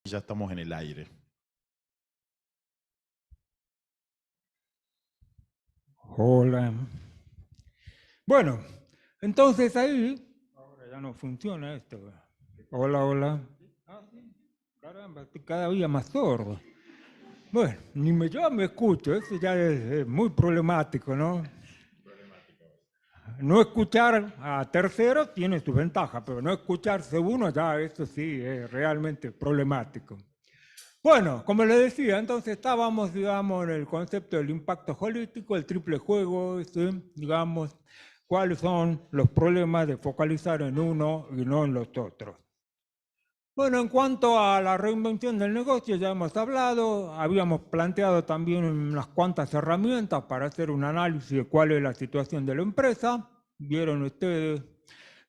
Ya estamos en el aire. Hola. Bueno, entonces ahí, ahora ya no funciona esto. Hola, hola. Ah, sí. Caramba, estoy cada día más sordo. Bueno, yo me escucho, eso ya es muy problemático, ¿no? No escuchar a terceros tiene su ventaja, pero no escucharse uno ya, eso sí, es realmente problemático. Bueno, como le decía, entonces estábamos, digamos, en el concepto del impacto holístico, el triple juego, digamos, cuáles son los problemas de focalizar en uno y no en los otros. Bueno, en cuanto a la reinvención del negocio, ya hemos hablado, habíamos planteado también unas cuantas herramientas para hacer un análisis de cuál es la situación de la empresa. Vieron ustedes,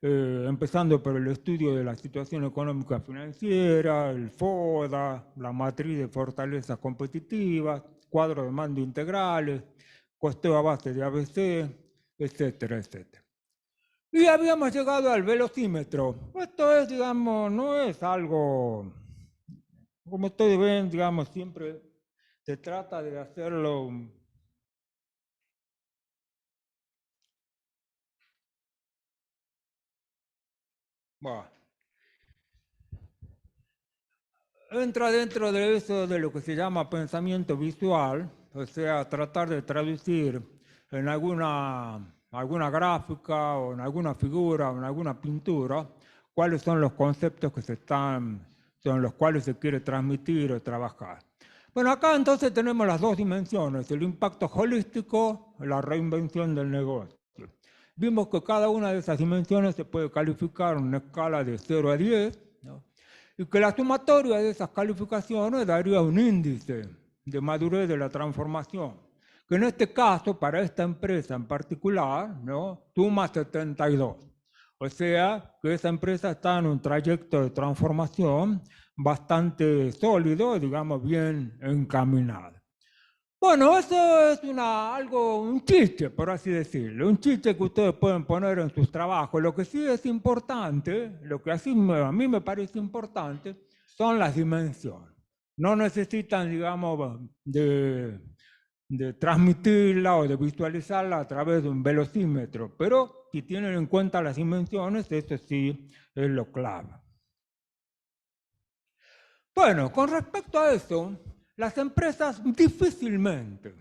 empezando por el estudio de la situación económica financiera, el FODA, la matriz de fortalezas competitivas, cuadro de mando integrales, costeo a base de ABC, etcétera, etcétera. Y habíamos llegado al velocímetro. Esto es, digamos, no es algo, como ustedes ven, digamos, siempre se trata de hacerlo. Bueno, entra dentro de eso de lo que se llama pensamiento visual, o sea, tratar de traducir en alguna gráfica o en alguna figura o en alguna pintura cuáles son los conceptos que son los cuales se quiere transmitir o trabajar. Bueno, acá entonces tenemos las dos dimensiones, el impacto holístico, la reinvención del negocio. Vimos que cada una de esas dimensiones se puede calificar en una escala de 0 a 10, ¿no? Y que la sumatoria de esas calificaciones daría un índice de madurez de la transformación, que en este caso, para esta empresa en particular, ¿no?, suma 72. O sea, que esa empresa está en un trayecto de transformación bastante sólido, digamos, bien encaminado. Bueno, eso es un chiste, por así decirlo, un chiste que ustedes pueden poner en sus trabajos. Lo que sí es importante, lo que a mí me parece importante, son las dimensiones. No necesitan, digamos, de transmitirla o de visualizarla a través de un velocímetro, pero si tienen en cuenta las dimensiones, eso sí es lo clave. Bueno, con respecto a eso, las empresas difícilmente,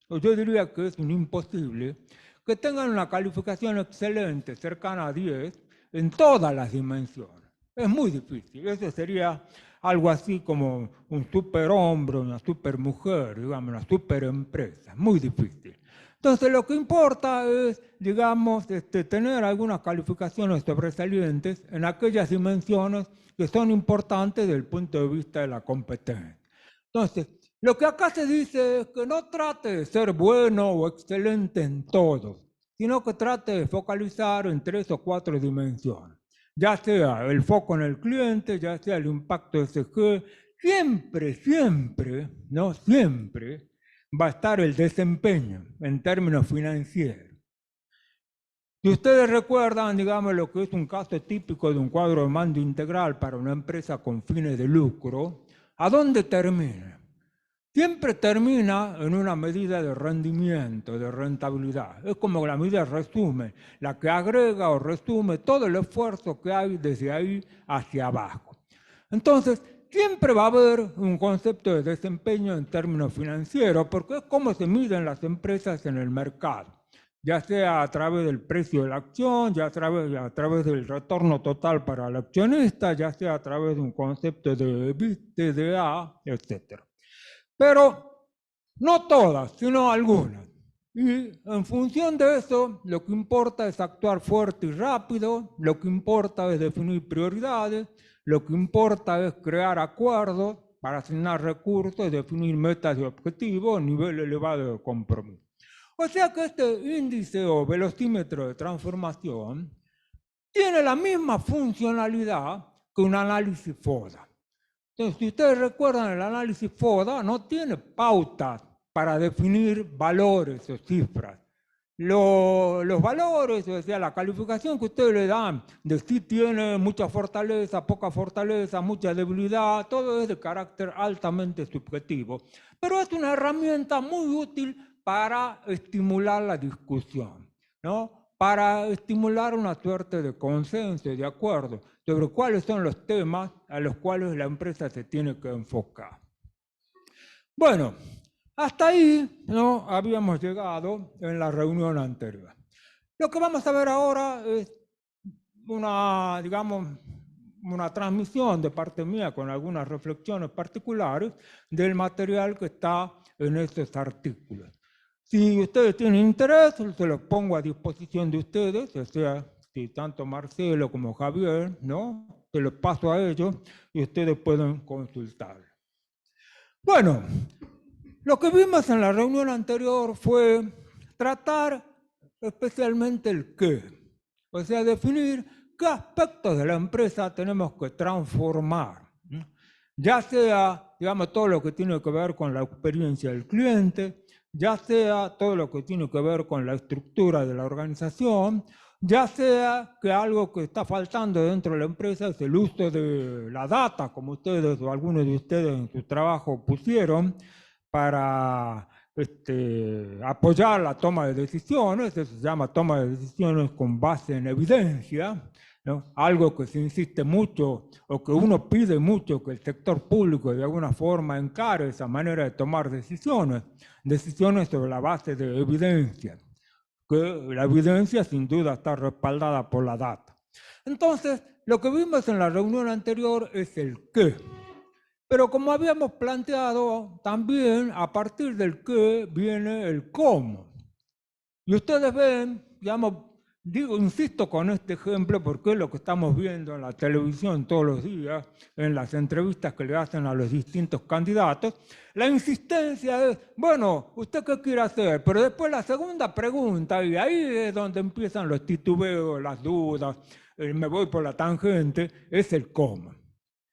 o yo diría que es un imposible, que tengan una calificación excelente, cercana a 10, en todas las dimensiones. Es muy difícil. Eso sería algo así como un superhombre, una supermujer, digamos, una superempresa. Muy difícil. Entonces, lo que importa es, digamos, tener algunas calificaciones sobresalientes en aquellas dimensiones que son importantes desde el punto de vista de la competencia. Entonces, lo que acá se dice es que no trate de ser bueno o excelente en todo, sino que trate de focalizar en 3 o 4 dimensiones. Ya sea el foco en el cliente, ya sea el impacto SG, siempre, ¿no? Siempre va a estar el desempeño en términos financieros. Si ustedes recuerdan, digamos, lo que es un caso típico de un cuadro de mando integral para una empresa con fines de lucro, ¿a dónde termina? Siempre termina en una medida de rendimiento, de rentabilidad. Es como la medida resume, la que agrega o resume todo el esfuerzo que hay desde ahí hacia abajo. Entonces, siempre va a haber un concepto de desempeño en términos financieros, porque es como se miden las empresas en el mercado, ya sea a través del precio de la acción, ya a través del retorno total para el accionista, ya sea a través de un concepto de TDA, etc. Pero no todas, sino algunas. Y en función de eso, lo que importa es actuar fuerte y rápido, lo que importa es definir prioridades, lo que importa es crear acuerdos para asignar recursos, definir metas y objetivos, nivel elevado de compromiso. O sea que este índice o velocímetro de transformación tiene la misma funcionalidad que un análisis FODA. Entonces, si ustedes recuerdan, el análisis FODA no tiene pautas para definir valores o cifras, los valores, o sea, la calificación que ustedes le dan de si tiene mucha fortaleza, poca fortaleza, mucha debilidad, todo es de carácter altamente subjetivo. Pero es una herramienta muy útil para estimular la discusión, ¿no? Para estimular una suerte de consenso, de acuerdo, sobre cuáles son los temas a los cuales la empresa se tiene que enfocar. Bueno, hasta ahí no habíamos llegado en la reunión anterior. Lo que vamos a ver ahora es una, digamos, una transmisión de parte mía con algunas reflexiones particulares del material que está en estos artículos. Si ustedes tienen interés, se los pongo a disposición de ustedes, o sea, si tanto Marcelo como Javier, ¿no? Se los paso a ellos y ustedes pueden consultar. Bueno, lo que vimos en la reunión anterior fue tratar especialmente el qué, o sea, definir qué aspectos de la empresa tenemos que transformar, ¿no? Ya sea, digamos, todo lo que tiene que ver con la experiencia del cliente, ya sea todo lo que tiene que ver con la estructura de la organización, ya sea que algo que está faltando dentro de la empresa es el uso de la data, como ustedes o algunos de ustedes en su trabajo pusieron, para apoyar la toma de decisiones. Eso se llama toma de decisiones con base en evidencia, ¿no? Algo que se insiste mucho o que uno pide mucho que el sector público de alguna forma encare esa manera de tomar decisiones sobre la base de evidencia, que la evidencia sin duda está respaldada por la data. Entonces, lo que vimos en la reunión anterior es el qué. Pero como habíamos planteado, también a partir del qué viene el cómo. Y ustedes ven, digamos, insisto con este ejemplo porque es lo que estamos viendo en la televisión todos los días, en las entrevistas que le hacen a los distintos candidatos. La insistencia es, bueno, ¿usted qué quiere hacer? Pero después la segunda pregunta, y ahí es donde empiezan los titubeos, las dudas, me voy por la tangente, es el cómo.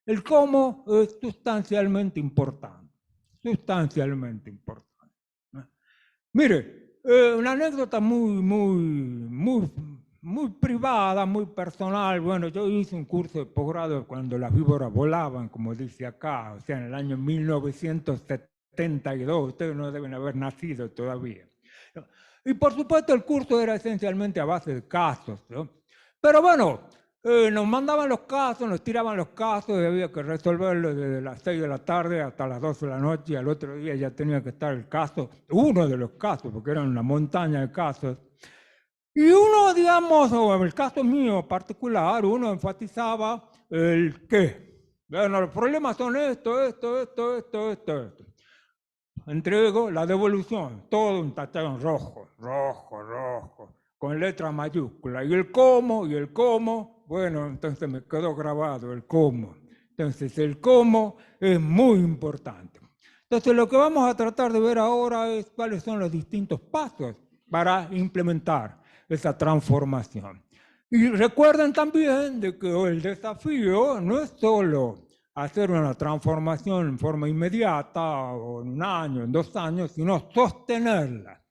El cómo es sustancialmente importante, sustancialmente importante. Mire, una anécdota muy privada, muy personal. Bueno, yo hice un curso de posgrado cuando las víboras volaban, como dice acá, o sea, en el año 1972, ustedes no deben haber nacido todavía. Y por supuesto el curso era esencialmente a base de casos, ¿no? Pero bueno, nos mandaban los casos, nos tiraban los casos y había que resolverlos desde las 6 de la tarde hasta las 12 de la noche y al otro día ya tenía que estar el caso, uno de los casos, porque eran una montaña de casos. Y uno, digamos, o en el caso mío particular, uno enfatizaba el qué. Bueno, los problemas son esto. Entrego la devolución, todo un tachón rojo, con letra mayúscula. Y el cómo, bueno, entonces me quedó grabado el cómo. Entonces el cómo es muy importante. Entonces lo que vamos a tratar de ver ahora es cuáles son los distintos pasos para implementar esa transformación. Y recuerden también de que el desafío no es solo hacer una transformación en forma inmediata o en un año, en 2 años, sino sostenerla.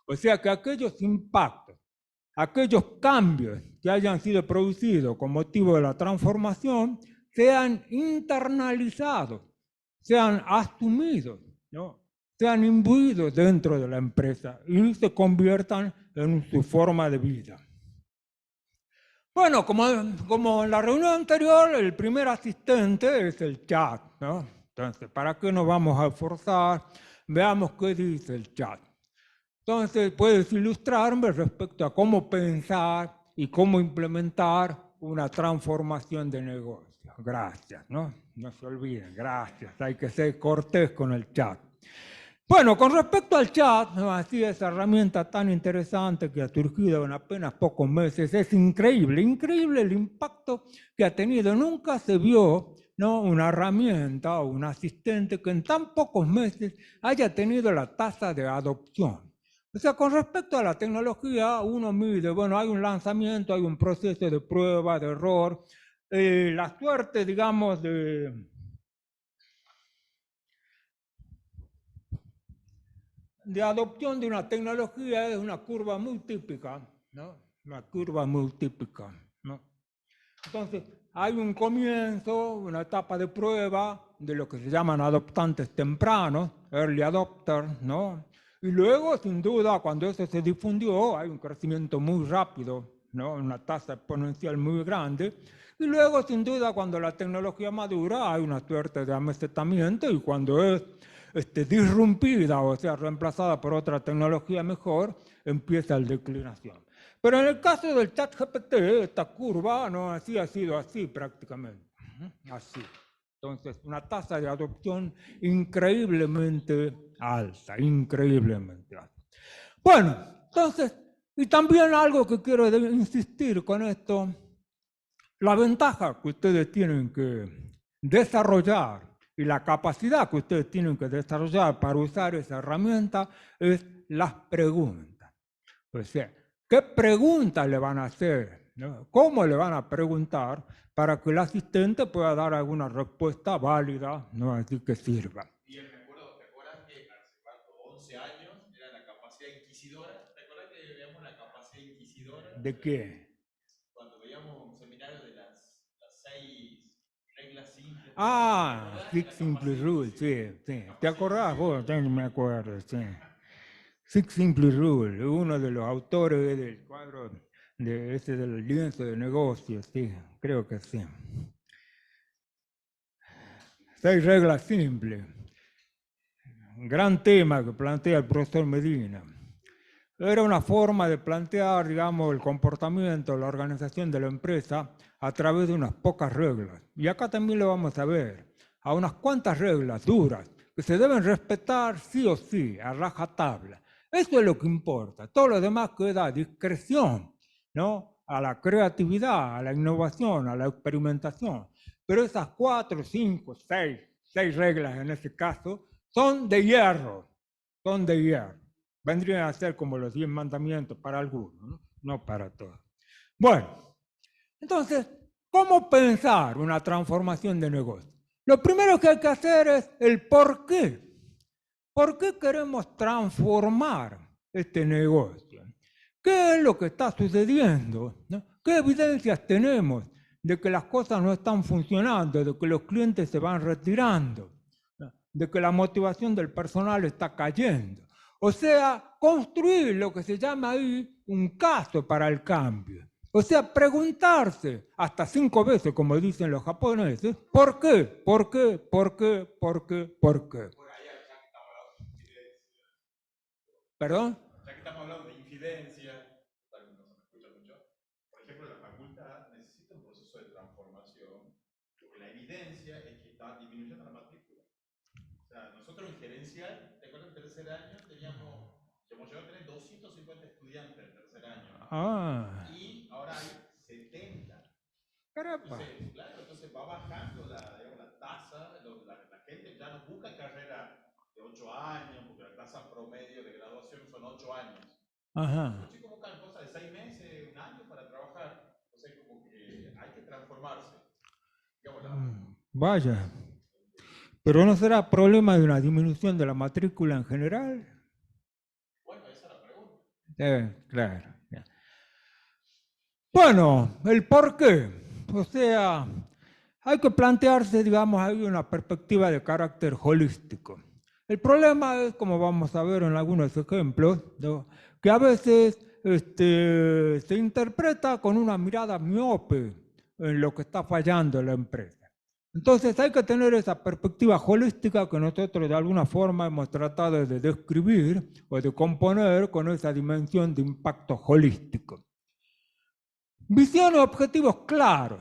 O sea, que aquellos impactos, aquellos cambios que hayan sido producidos con motivo de la transformación sean internalizados, sean asumidos, ¿no? Sean imbuidos dentro de la empresa y se conviertan en su forma de vida. Bueno, como en la reunión anterior, el primer asistente es el chat, ¿no? Entonces, ¿para qué nos vamos a esforzar? Veamos qué dice el chat. Entonces, puedes ilustrarme respecto a cómo pensar y cómo implementar una transformación de negocio. Gracias, ¿no? No se olviden, gracias. Hay que ser cortés con el chat. Bueno, con respecto al chat, ¿no? Así esa herramienta tan interesante que ha surgido en apenas pocos meses, es increíble el impacto que ha tenido. Nunca se vio, ¿no?, una herramienta o un asistente que en tan pocos meses haya tenido la tasa de adopción. O sea, con respecto a la tecnología, uno mide, bueno, hay un lanzamiento, hay un proceso de prueba, de error, la suerte, digamos, de de adopción de una tecnología es una curva muy típica, ¿no? Una curva muy típica, ¿no? Entonces, hay un comienzo, una etapa de prueba de lo que se llaman adoptantes tempranos, early adopters, ¿no? Y luego, sin duda, cuando eso se difundió, hay un crecimiento muy rápido, ¿no? Una tasa exponencial muy grande. Y luego, sin duda, cuando la tecnología madura, hay una suerte de amesetamiento y cuando es disrumpida, o sea, reemplazada por otra tecnología mejor, empieza la declinación. Pero en el caso del ChatGPT, esta curva no así ha sido así prácticamente. Así. Entonces, una tasa de adopción increíblemente alta, increíblemente alta. Bueno, entonces, y también algo que quiero insistir con esto, la ventaja que ustedes tienen que desarrollar y la capacidad que ustedes tienen que desarrollar para usar esa herramienta es las preguntas. O sea, ¿qué preguntas le van a hacer? ¿No? ¿Cómo le van a preguntar para que el asistente pueda dar alguna respuesta válida, ¿no? Así que sirva? Y me acuerdo, ¿te acuerdas que hace cuánto, 11 años, era la capacidad inquisidora? ¿Te acuerdas que veíamos la capacidad inquisidora? ¿De qué? Cuando veíamos un seminario de las 6 reglas simples. Ah, Six Simple Rules, sí, sí. ¿Te acordás vos? Yo no me acuerdo, sí. Six Simple Rules, uno de los autores del cuadro de ese del lienzo de negocios, sí, creo que sí. 6 reglas simples. Un gran tema que plantea el profesor Medina. Era una forma de plantear, digamos, el comportamiento, la organización de la empresa a través de unas pocas reglas. Y acá también lo vamos a ver, a unas cuantas reglas duras que se deben respetar sí o sí, a rajatabla. Eso es lo que importa. Todo lo demás queda a discreción, ¿no? A la creatividad, a la innovación, a la experimentación. Pero esas 4, 5, 6 reglas en este caso, son de hierro, son de hierro. Vendrían a ser como los 10 mandamientos para algunos, ¿no? No para todos. Bueno, entonces, ¿cómo pensar una transformación de negocio? Lo primero que hay que hacer es el por qué. ¿Por qué queremos transformar este negocio? ¿Qué es lo que está sucediendo? ¿No? ¿Qué evidencias tenemos de que las cosas no están funcionando, de que los clientes se van retirando, ¿no? De que la motivación del personal está cayendo? O sea, construir lo que se llama ahí un caso para el cambio. O sea, preguntarse hasta 5 veces, como dicen los japoneses, ¿por qué? ¿Por qué? ¿Por qué? ¿Por qué? ¿Por qué? ¿Perdón? Ya que estamos hablando de infidencia, tal vez no se me escucha mucho, por ejemplo, la facultad necesita un proceso de transformación, porque la evidencia es que está disminuyendo la matrícula. O sea, nosotros en gerencial, ¿te acuerdas? En tercer año teníamos, hemos llegado a tener 250 estudiantes en tercer año. Ah. Y ahora hay 70. Caramba. Entonces, claro, entonces va bajando digamos, la tasa, la gente ya no busca carrera de 8 años, porque la tasa promedio de graduación son 8 años. Ajá. Los chicos buscan cosas de 6 meses, un año para trabajar. Entonces, como que hay que transformarse. Digamos, Vaya. ¿Pero no será problema de una disminución de la matrícula en general? bueno, esa es la pregunta. Claro. Bueno, el por qué. O sea, hay que plantearse, digamos, hay una perspectiva de carácter holístico. El problema es, como vamos a ver en algunos ejemplos, ¿no? Que a veces se interpreta con una mirada miope en lo que está fallando en la empresa. Entonces hay que tener esa perspectiva holística que nosotros de alguna forma hemos tratado de describir o de componer con esa dimensión de impacto holístico. Visión y objetivos claros.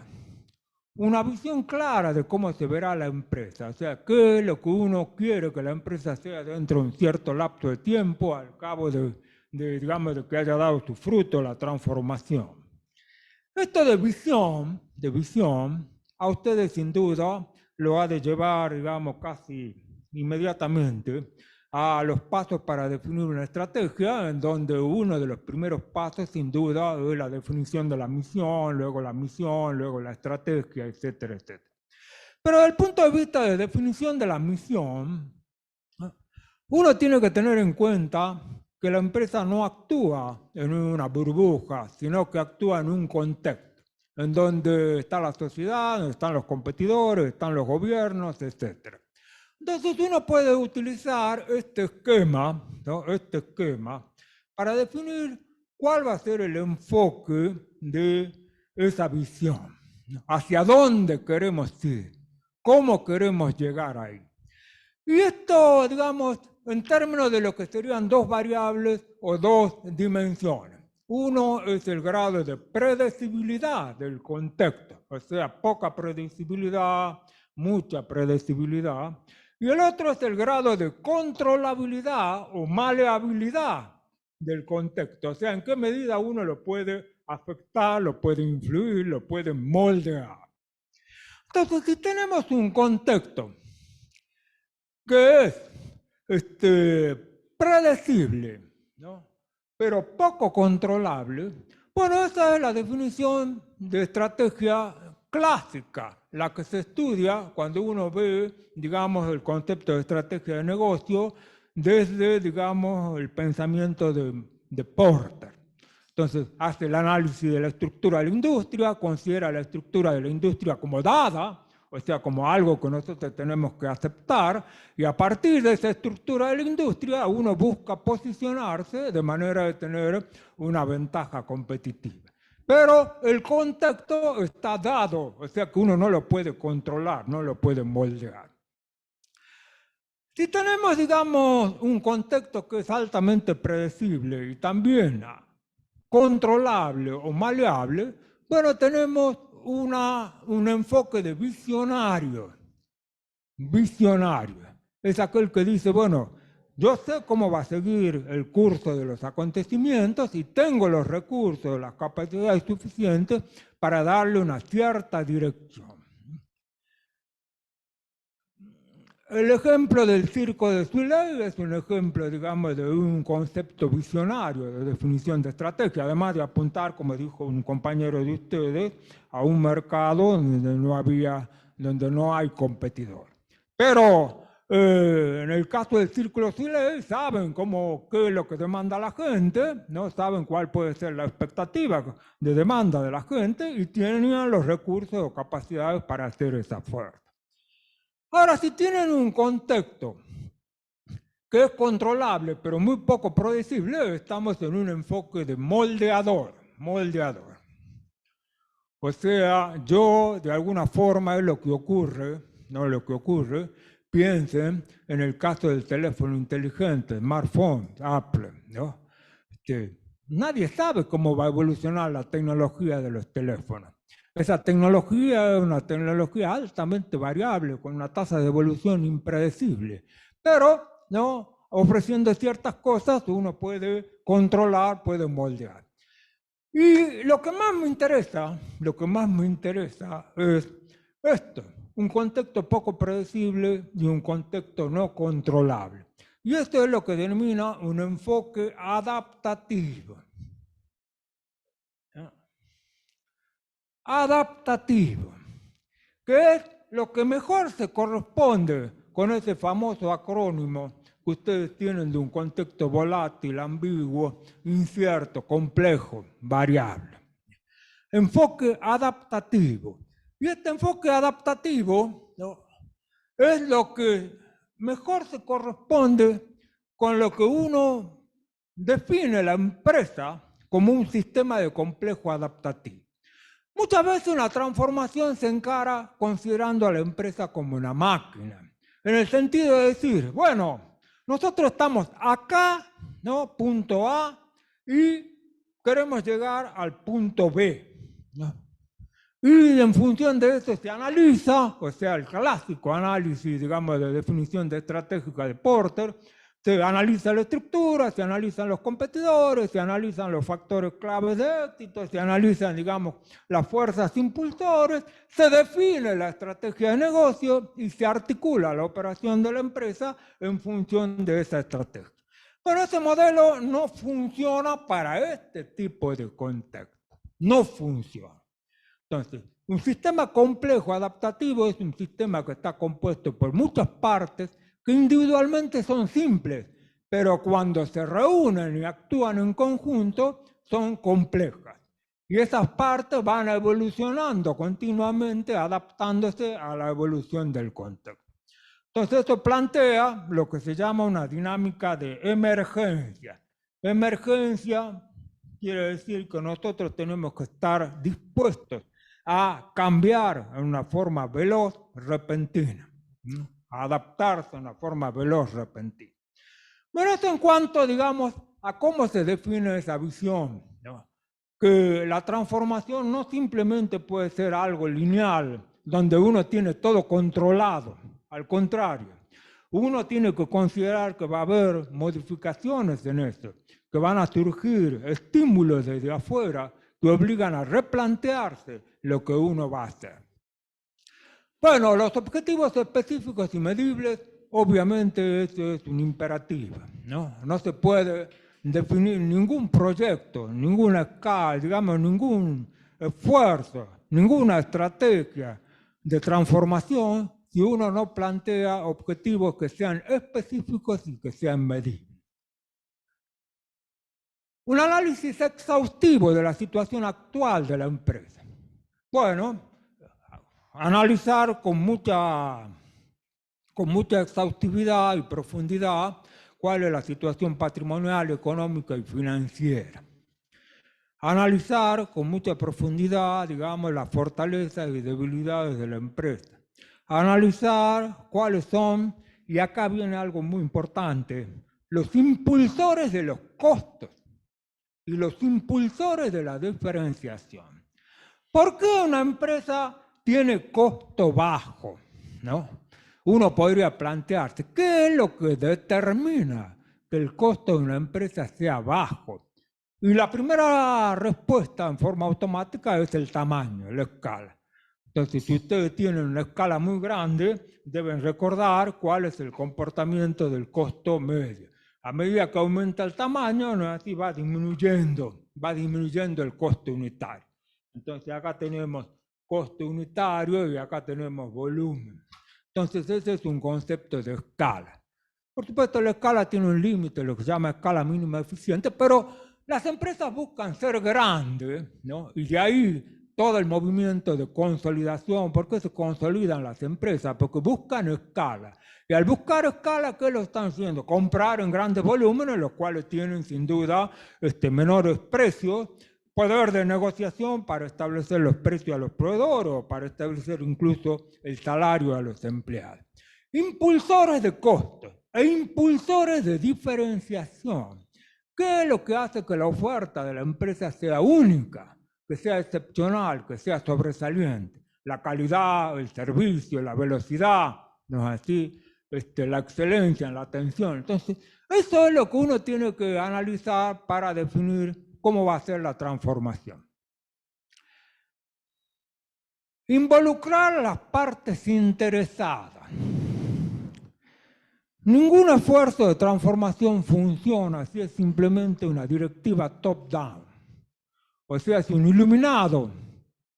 Una visión clara de cómo se verá la empresa, o sea, qué es lo que uno quiere que la empresa sea dentro de un cierto lapso de tiempo, al cabo digamos, de que haya dado su fruto, la transformación. Esto de visión, a ustedes sin duda lo ha de llevar, digamos, casi inmediatamente a los pasos para definir una estrategia, en donde uno de los primeros pasos, sin duda, es la definición de la misión, luego la estrategia, etcétera, etcétera. Pero desde el punto de vista de definición de la misión, uno tiene que tener en cuenta que la empresa no actúa en una burbuja, sino que actúa en un contexto, en donde está la sociedad, donde están los competidores, están los gobiernos, etc. Entonces uno puede utilizar este esquema, ¿no? Este esquema para definir cuál va a ser el enfoque de esa visión, ¿no? Hacia dónde queremos ir, cómo queremos llegar ahí. Y esto, digamos, en términos de lo que serían dos variables o dos dimensiones. Uno es el grado de predecibilidad del contexto, o sea, poca predecibilidad, mucha predecibilidad. Y el otro es el grado de controlabilidad o maleabilidad del contexto, o sea, en qué medida uno lo puede afectar, lo puede influir, lo puede moldear. Entonces, si tenemos un contexto que es predecible, ¿no? Pero poco controlable, bueno, esa es la definición de estrategia clásica, la que se estudia cuando uno ve, digamos, el concepto de estrategia de negocio desde, digamos, el pensamiento de Porter. Entonces, hace el análisis de la estructura de la industria, considera la estructura de la industria como dada, o sea, como algo que nosotros tenemos que aceptar, y a partir de esa estructura de la industria uno busca posicionarse de manera de tener una ventaja competitiva. Pero el contexto está dado, o sea que uno no lo puede controlar, no lo puede moldear. Si tenemos, digamos, un contexto que es altamente predecible y también controlable o maleable, bueno, tenemos un enfoque de visionario. Visionario es aquel que dice, bueno, yo sé cómo va a seguir el curso de los acontecimientos y tengo los recursos, las capacidades suficientes para darle una cierta dirección. El ejemplo del circo de Soleil es un ejemplo, digamos, de un concepto visionario de definición de estrategia, además de apuntar, como dijo un compañero de ustedes, a un mercado donde no hay competidor. Pero en el caso del Círculo de Soleil saben qué es lo que demanda la gente, ¿no? Saben cuál puede ser la expectativa de demanda de la gente y tienen los recursos o capacidades para hacer esa oferta. Ahora, si tienen un contexto que es controlable, pero muy poco predecible, estamos en un enfoque de moldeador. O sea, yo, de alguna forma, es lo que ocurre, no lo que ocurre. Piensen en el caso del teléfono inteligente, smartphone, Apple, ¿no? Nadie sabe cómo va a evolucionar la tecnología de los teléfonos. Esa tecnología es una tecnología altamente variable, con una tasa de evolución impredecible. Pero, ¿no? Ofreciendo ciertas cosas, uno puede controlar, puede moldear. Y lo que más me interesa es esto, un contexto poco predecible y un contexto no controlable. Y esto es lo que denomina un enfoque adaptativo. Adaptativo, que es lo que mejor se corresponde con ese famoso acrónimo que ustedes tienen de un contexto volátil, ambiguo, incierto, complejo, variable. Enfoque adaptativo. Y este enfoque adaptativo, ¿no?, es lo que mejor se corresponde con lo que uno define la empresa como un sistema de complejo adaptativo. Muchas veces una transformación se encara considerando a la empresa como una máquina, en el sentido de decir, bueno, nosotros estamos acá, ¿no?, punto A, y queremos llegar al punto B, ¿no? Y en función de eso se analiza, o sea, el clásico análisis, digamos, de definición de estratégica de Porter, se analiza la estructura, se analizan los competidores, se analizan los factores claves de éxito, se analizan, digamos, las fuerzas impulsores, se define la estrategia de negocio y se articula la operación de la empresa en función de esa estrategia. Pero ese modelo no funciona para este tipo de contexto. No funciona. Entonces, un sistema complejo adaptativo es un sistema que está compuesto por muchas partes que individualmente son simples, pero cuando se reúnen y actúan en conjunto son complejas. Y esas partes van evolucionando continuamente, adaptándose a la evolución del contexto. Entonces eso plantea lo que se llama una dinámica de emergencia. Emergencia quiere decir que nosotros tenemos que estar dispuestos a cambiar en una forma veloz, repentina, ¿no? A adaptarse en una forma veloz, repentina. Bueno, esto en cuanto, digamos, a cómo se define esa visión, ¿no? Que la transformación no simplemente puede ser algo lineal, donde uno tiene todo controlado. Al contrario, uno tiene que considerar que va a haber modificaciones en esto, que van a surgir estímulos desde afuera que obligan a replantearse lo que uno va a hacer. Bueno, los objetivos específicos y medibles, obviamente eso es un imperativo, ¿no? No se puede definir ningún proyecto, ninguna escala, digamos, ningún esfuerzo, ninguna estrategia de transformación si uno no plantea objetivos que sean específicos y que sean medibles. Un análisis exhaustivo de la situación actual de la empresa. Bueno, analizar con mucha exhaustividad y profundidad cuál es la situación patrimonial, económica y financiera. Analizar con mucha profundidad, digamos, las fortalezas y debilidades de la empresa. Analizar cuáles son, y acá viene algo muy importante, los impulsores de los costos y los impulsores de la diferenciación. ¿Por qué una empresa tiene costo bajo? ¿No? Uno podría plantearse, ¿qué es lo que determina que el costo de una empresa sea bajo? Y la primera respuesta en forma automática es el tamaño, la escala. Entonces, si ustedes tienen una escala muy grande, deben recordar cuál es el comportamiento del costo medio. A medida que aumenta el tamaño, ¿no? Así va disminuyendo el costo unitario. Entonces, acá tenemos costo unitario y acá tenemos volumen. Entonces, ese es un concepto de escala. Por supuesto, la escala tiene un límite, lo que se llama escala mínima eficiente, pero las empresas buscan ser grandes, ¿no? Y de ahí todo el movimiento de consolidación. ¿Por qué se consolidan las empresas? Porque buscan escala. Y al buscar escala, ¿qué lo están haciendo? Comprar en grandes volúmenes, los cuales tienen sin duda menores precios, poder de negociación para establecer los precios a los proveedores o para establecer incluso el salario a los empleados. Impulsores de costos e impulsores de diferenciación. ¿Qué es lo que hace que la oferta de la empresa sea única, que sea excepcional, que sea sobresaliente? La calidad, el servicio, la velocidad, ¿no es así? La excelencia en la atención. Entonces, eso es lo que uno tiene que analizar para definir cómo va a ser la transformación. Involucrar a las partes interesadas. Ningún esfuerzo de transformación funciona si es simplemente una directiva top-down. O sea, si un iluminado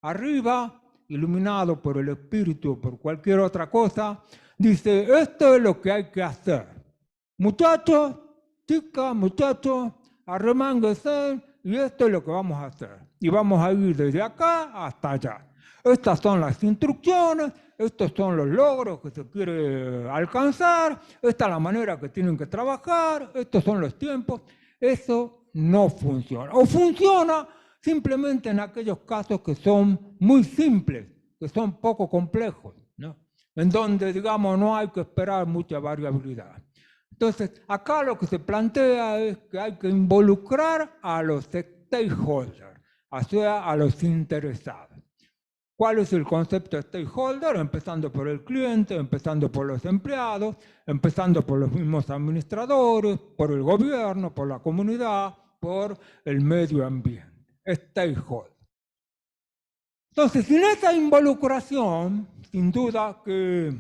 arriba, iluminado por el espíritu o por cualquier otra cosa, dice, esto es lo que hay que hacer. Muchachos, chicas, muchachos, arremánguense y esto es lo que vamos a hacer. Y vamos a ir desde acá hasta allá. Estas son las instrucciones, estos son los logros que se quiere alcanzar, esta es la manera que tienen que trabajar, estos son los tiempos. Eso no funciona. O funciona simplemente en aquellos casos que son muy simples, que son poco complejos, ¿no? En donde, digamos, no hay que esperar mucha variabilidad. Entonces, acá lo que se plantea es que hay que involucrar a los stakeholders, o sea, a los interesados. ¿Cuál es el concepto de stakeholder? Empezando por el cliente, empezando por los empleados, empezando por los mismos administradores, por el gobierno, por la comunidad, por el medio ambiente. Stakeholder. Entonces, sin esa involucración, sin duda que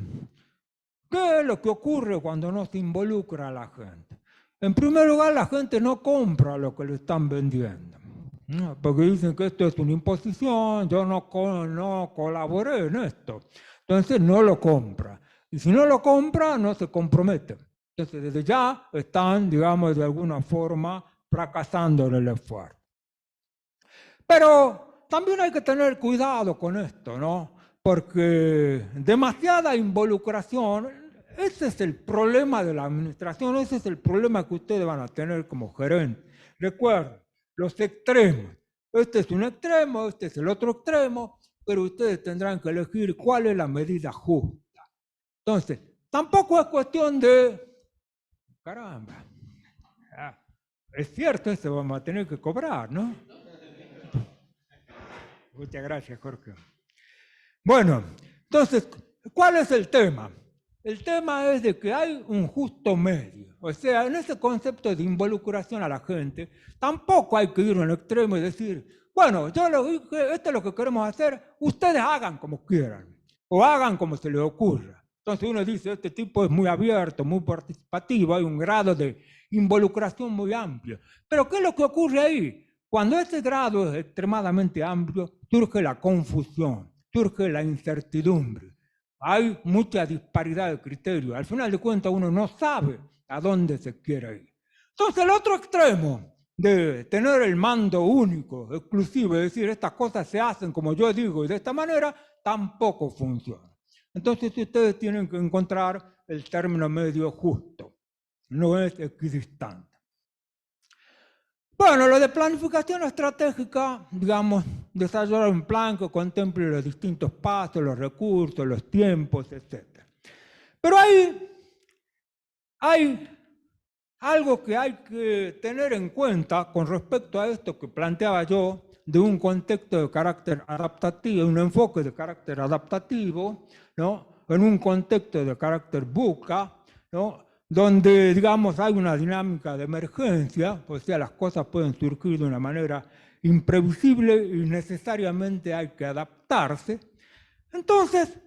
¿qué es lo que ocurre cuando no se involucra a la gente? En primer lugar, la gente no compra lo que le están vendiendo, ¿no? Porque dicen que esto es una imposición, yo no colaboré en esto, entonces no lo compra. Y si no lo compra, no se compromete. Entonces, desde ya están, digamos, de alguna forma fracasando en el esfuerzo. Pero también hay que tener cuidado con esto, ¿no? Porque demasiada involucración, ese es el problema de la administración, ese es el problema que ustedes van a tener como gerentes. Recuerden, los extremos. Este es un extremo, este es el otro extremo, pero ustedes tendrán que elegir cuál es la medida justa. Entonces, tampoco es cuestión de, caramba, es cierto, eso vamos a tener que cobrar, ¿no? Muchas gracias, Jorge. Bueno, entonces, ¿cuál es el tema? El tema es de que hay un justo medio. O sea, en ese concepto de involucración a la gente, tampoco hay que ir al extremo y decir, bueno, yo lo dije, esto es lo que queremos hacer, ustedes hagan como quieran, o hagan como se les ocurra. Entonces uno dice, este tipo es muy abierto, muy participativo, hay un grado de involucración muy amplio. Pero ¿qué es lo que ocurre ahí? Cuando ese grado es extremadamente amplio, surge la confusión, surge la incertidumbre. Hay mucha disparidad de criterios. Al final de cuentas, uno no sabe a dónde se quiere ir. Entonces, el otro extremo de tener el mando único, exclusivo, es decir, estas cosas se hacen como yo digo y de esta manera, tampoco funciona. Entonces, ustedes tienen que encontrar el término medio justo. No es equidistante. Bueno, lo de planificación estratégica, digamos, desarrollar un plan que contemple los distintos pasos, los recursos, los tiempos, etc. Pero hay algo que hay que tener en cuenta con respecto a esto que planteaba yo, de un contexto de carácter adaptativo, un enfoque de carácter adaptativo, ¿no? En un contexto de carácter VUCA, ¿no? Donde, digamos, hay una dinámica de emergencia, o sea, las cosas pueden surgir de una manera imprevisible y necesariamente hay que adaptarse. Entonces,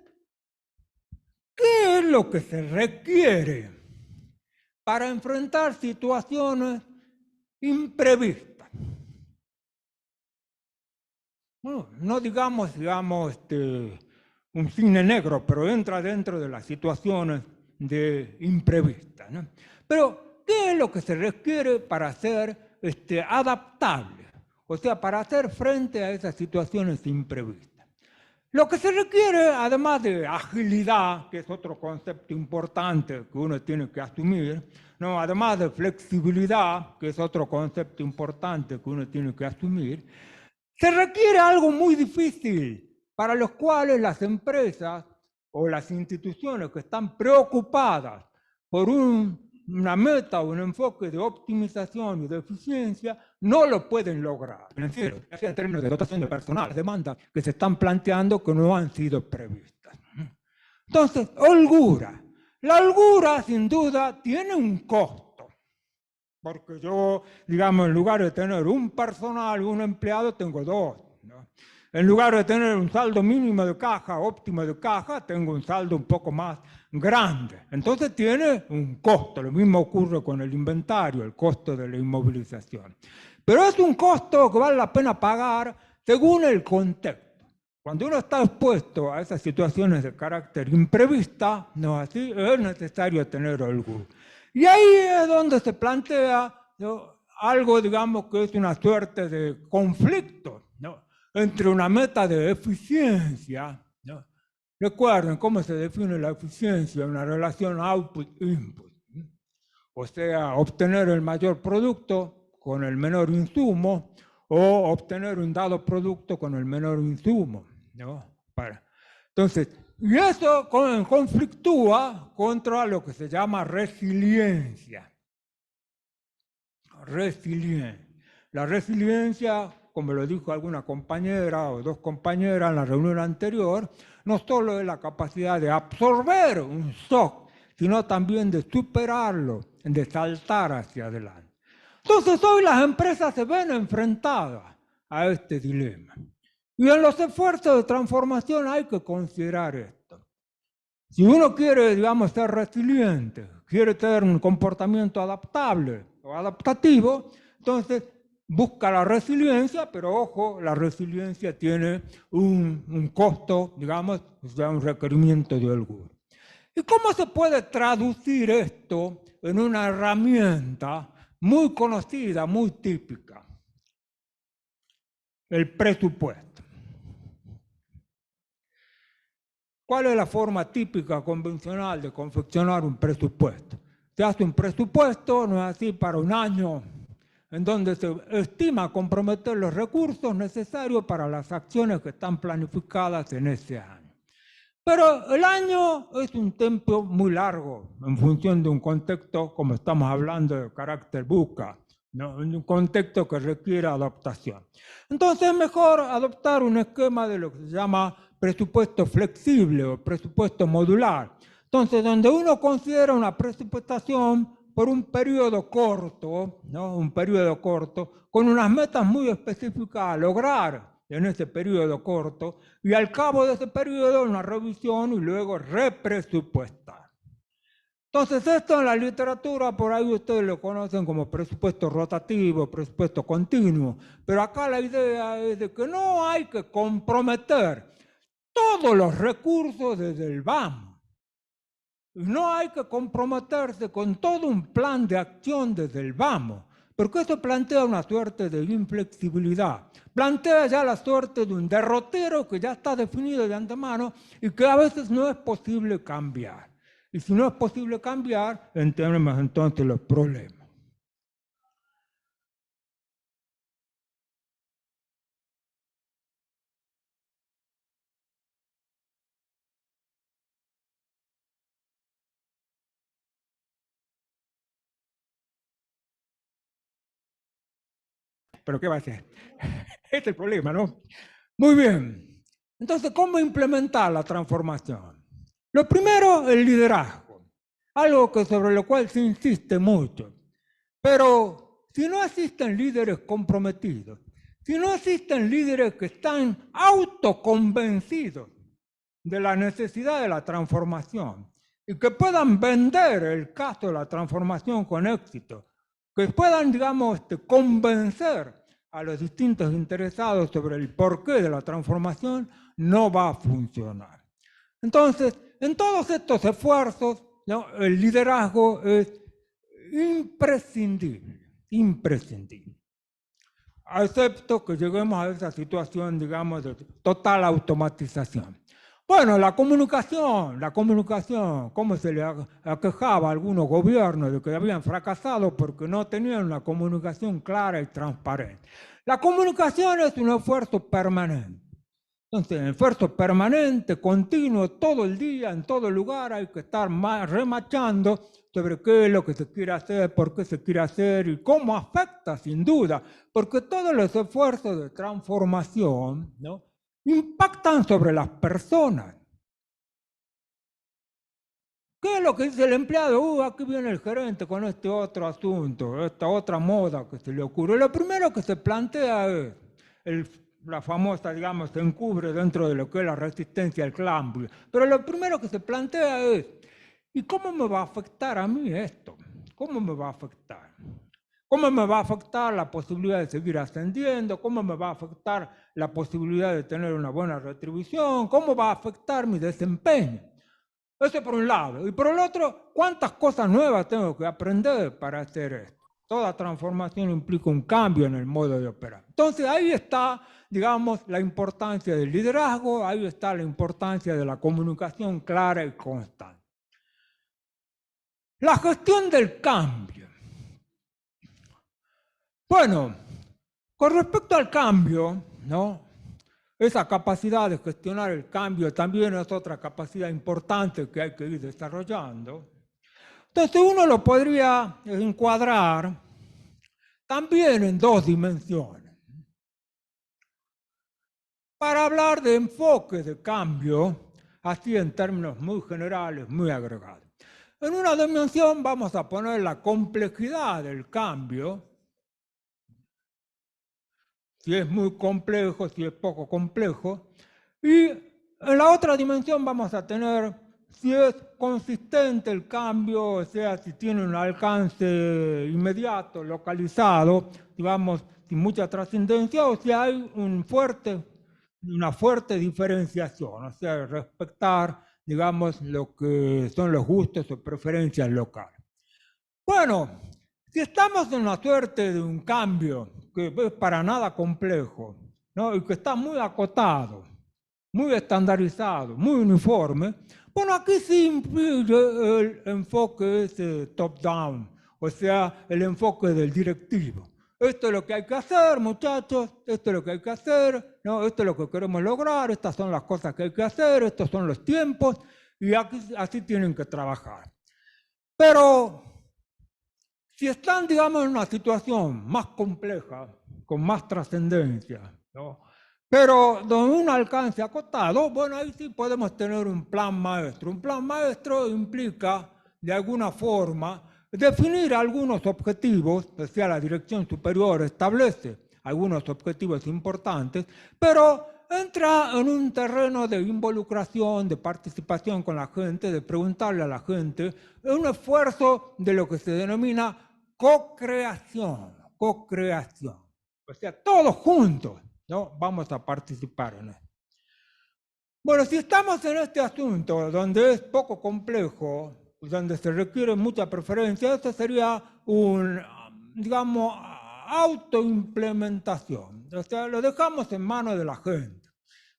¿qué es lo que se requiere para enfrentar situaciones imprevistas? Bueno, no digamos un cine negro, pero entra dentro de las situaciones de imprevistas, ¿no? Pero, ¿qué es lo que se requiere para ser adaptable? O sea, para hacer frente a esas situaciones imprevistas. Lo que se requiere, además de agilidad, que es otro concepto importante que uno tiene que asumir, ¿no? Además de flexibilidad, que es otro concepto importante que uno tiene que asumir, se requiere algo muy difícil, para los cuales las empresas o las instituciones que están preocupadas por una meta o un enfoque de optimización y de eficiencia no lo pueden lograr. Financiero, en términos de dotación de personal, demandas que se están planteando que no han sido previstas. Entonces, holgura. La holgura, sin duda, tiene un costo. Porque yo, digamos, en lugar de tener un personal, un empleado, tengo dos, ¿no? En lugar de tener un saldo mínimo de caja, óptimo de caja, tengo un saldo un poco más grande. Entonces tiene un costo. Lo mismo ocurre con el inventario, el costo de la inmovilización. Pero es un costo que vale la pena pagar según el contexto. Cuando uno está expuesto a esas situaciones de carácter imprevista, no así, es necesario tener holgura. Y ahí es donde se plantea, ¿no?, algo, digamos, que es una suerte de conflicto, ¿no?, entre una meta de eficiencia, ¿no? Recuerden cómo se define la eficiencia, una relación output-input. O sea, obtener el mayor producto con el menor insumo o obtener un dado producto con el menor insumo, ¿no? Entonces, y eso conflictúa contra lo que se llama resiliencia. La resiliencia, como lo dijo alguna compañera o dos compañeras en la reunión anterior, no solo es la capacidad de absorber un shock, sino también de superarlo, de saltar hacia adelante. Entonces hoy las empresas se ven enfrentadas a este dilema. Y en los esfuerzos de transformación hay que considerar esto. Si uno quiere, digamos, ser resiliente, quiere tener un comportamiento adaptable o adaptativo, entonces busca la resiliencia, pero ojo, la resiliencia tiene un costo, digamos, o sea, un requerimiento de holgura. ¿Y cómo se puede traducir esto en una herramienta muy conocida, muy típica? El presupuesto. ¿Cuál es la forma típica, convencional de confeccionar un presupuesto? Se hace un presupuesto, no es así, para un año, en donde se estima comprometer los recursos necesarios para las acciones que están planificadas en ese año. Pero el año es un tiempo muy largo en función de un contexto, como estamos hablando, de carácter VUCA, ¿no? En un contexto que requiere adaptación. Entonces es mejor adoptar un esquema de lo que se llama presupuesto flexible o presupuesto modular. Entonces, donde uno considera una presupuestación por un periodo corto, ¿no? Un periodo corto, con unas metas muy específicas a lograr en ese periodo corto, y al cabo de ese periodo una revisión y luego represupuestar. Entonces esto en la literatura, por ahí ustedes lo conocen como presupuesto rotativo, presupuesto continuo, pero acá la idea es de que no hay que comprometer todos los recursos desde el vamos. No hay que comprometerse con todo un plan de acción desde el vamos, porque eso plantea una suerte de inflexibilidad, plantea ya la suerte de un derrotero que ya está definido de antemano y que a veces no es posible cambiar. Y si no es posible cambiar, tenemos entonces los problemas. ¿Pero qué va a hacer? Este es el problema, ¿no? Muy bien. Entonces, ¿cómo implementar la transformación? Lo primero, el liderazgo. Algo sobre lo cual se insiste mucho. Pero si no existen líderes comprometidos, si no existen líderes que están autoconvencidos de la necesidad de la transformación y que puedan vender el caso de la transformación con éxito, que puedan, digamos, convencer a los distintos interesados sobre el porqué de la transformación, no va a funcionar. Entonces, en todos estos esfuerzos, ¿no? El liderazgo es imprescindible, imprescindible. Excepto que lleguemos a esa situación, digamos, de total automatización. Bueno, la comunicación, ¿cómo se le aquejaba a algunos gobiernos de que habían fracasado porque no tenían una comunicación clara y transparente? La comunicación es un esfuerzo permanente. Entonces, en esfuerzo permanente, continuo, todo el día, en todo lugar, hay que estar remachando sobre qué es lo que se quiere hacer, por qué se quiere hacer y cómo afecta, sin duda, porque todos los esfuerzos de transformación, ¿no?, impactan sobre las personas. ¿Qué es lo que dice el empleado? Aquí viene el gerente con este otro asunto, esta otra moda que se le ocurre. Lo primero que se plantea es la famosa, digamos, se encubre dentro de lo que es la resistencia al cambio. Pero lo primero que se plantea es, ¿y cómo me va a afectar a mí esto? ¿Cómo me va a afectar? ¿Cómo me va a afectar la posibilidad de seguir ascendiendo? ¿Cómo me va a afectar la posibilidad de tener una buena retribución? ¿Cómo va a afectar mi desempeño? Eso por un lado. Y por el otro, ¿cuántas cosas nuevas tengo que aprender para hacer esto? Toda transformación implica un cambio en el modo de operar. Entonces ahí está, digamos, la importancia del liderazgo, ahí está la importancia de la comunicación clara y constante. La gestión del cambio. Bueno, con respecto al cambio, ¿no?, esa capacidad de gestionar el cambio también es otra capacidad importante que hay que ir desarrollando. Entonces uno lo podría encuadrar también en dos dimensiones. Para hablar de enfoque de cambio, así en términos muy generales, muy agregados. En una dimensión vamos a poner la complejidad del cambio, si es muy complejo, si es poco complejo, y en la otra dimensión vamos a tener si es consistente el cambio, o sea, si tiene un alcance inmediato, localizado, digamos, sin mucha trascendencia, o si hay una fuerte diferenciación, o sea, respetar, digamos, lo que son los gustos o preferencias locales. Bueno, si estamos en una suerte de un cambio que es para nada complejo, ¿no? Y que está muy acotado, muy estandarizado, muy uniforme, bueno, aquí sí influye el enfoque ese top-down, o sea, el enfoque del directivo. Esto es lo que hay que hacer, muchachos, esto es lo que hay que hacer, ¿no? Esto es lo que queremos lograr, estas son las cosas que hay que hacer, estos son los tiempos, y aquí, así tienen que trabajar. Pero si están, digamos, en una situación más compleja, con más trascendencia, ¿no? Pero con un alcance acotado, bueno, ahí sí podemos tener un plan maestro. Un plan maestro implica, de alguna forma, definir algunos objetivos, o sea, la dirección superior establece algunos objetivos importantes, pero entra en un terreno de involucración, de participación con la gente, de preguntarle a la gente, es un esfuerzo de lo que se denomina co-creación, co-creación. O sea, todos juntos, ¿no? Vamos a participar en esto. Bueno, si estamos en este asunto donde es poco complejo, donde se requiere mucha preferencia, esto sería un, digamos, autoimplementación. O sea, lo dejamos en manos de la gente.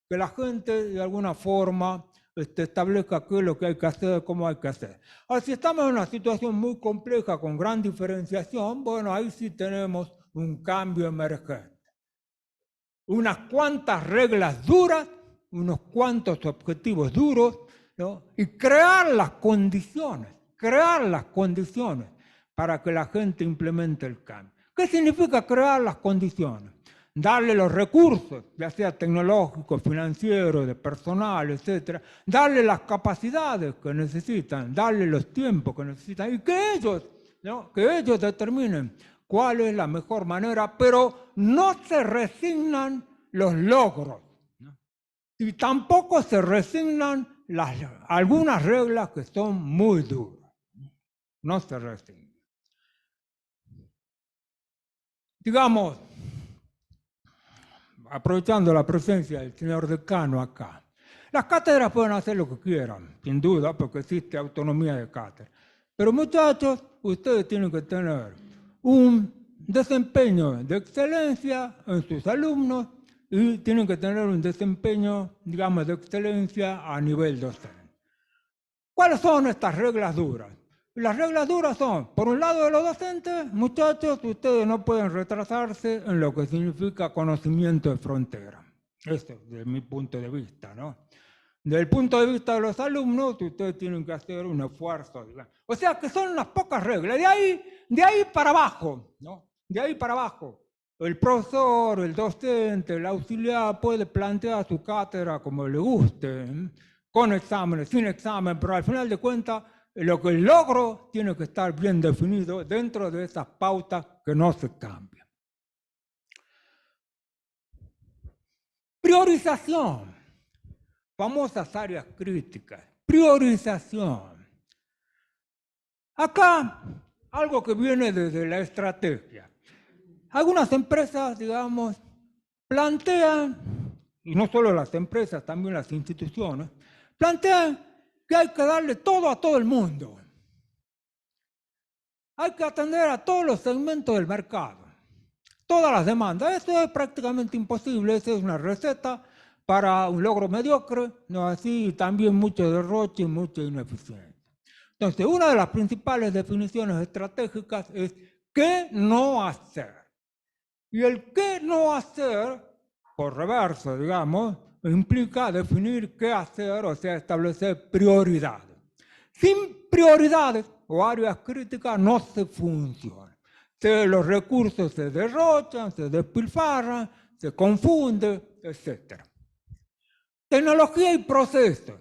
Que la gente, de alguna forma, establezca qué es lo que hay que hacer, cómo hay que hacer. Ahora, si estamos en una situación muy compleja, con gran diferenciación, bueno, ahí sí tenemos un cambio emergente. Unas cuantas reglas duras, unos cuantos objetivos duros, ¿no? Y crear las condiciones para que la gente implemente el cambio. ¿Qué significa crear las condiciones? Darle los recursos, ya sea tecnológicos, financieros, de personal, etc. Darle las capacidades que necesitan, darle los tiempos que necesitan y que ellos, ¿no? Que ellos determinen cuál es la mejor manera, pero no se resignan los logros, ¿no? Y tampoco se resignan algunas reglas que son muy duras. No se resignan. Digamos, aprovechando la presencia del señor decano acá, las cátedras pueden hacer lo que quieran, sin duda, porque existe autonomía de cátedra. Pero muchachos, ustedes tienen que tener un desempeño de excelencia en sus alumnos y tienen que tener un desempeño, digamos, de excelencia a nivel docente. ¿Cuáles son estas reglas duras? Las reglas duras son, por un lado de los docentes, muchachos, ustedes no pueden retrasarse en lo que significa conocimiento de frontera. Esto es desde mi punto de vista, ¿no? Desde el punto de vista de los alumnos, ustedes tienen que hacer un esfuerzo, digamos. O sea que son unas pocas reglas. De ahí para abajo, ¿no? De ahí para abajo. El profesor, el docente, el auxiliar puede plantear su cátedra como le guste, ¿eh? Con exámenes, sin examen, pero al final de cuentas, lo que el logro tiene que estar bien definido dentro de esas pautas que no se cambian. Priorización. Famosas áreas críticas. Priorización. Acá, algo que viene desde la estrategia. Algunas empresas, digamos, plantean, y no solo las empresas, también las instituciones, plantean que hay que darle todo a todo el mundo. Hay que atender a todos los segmentos del mercado, todas las demandas. Eso es prácticamente imposible, esa es una receta para un logro mediocre, ¿no? Así también mucho derroche y mucha ineficiencia. Entonces, una de las principales definiciones estratégicas es qué no hacer. Y el qué no hacer, por reverso, digamos, implica definir qué hacer, o sea, establecer prioridades. Sin prioridades o áreas críticas no se funciona. Los recursos se derrochan, se despilfarran, se confunden, etc. Tecnología y procesos.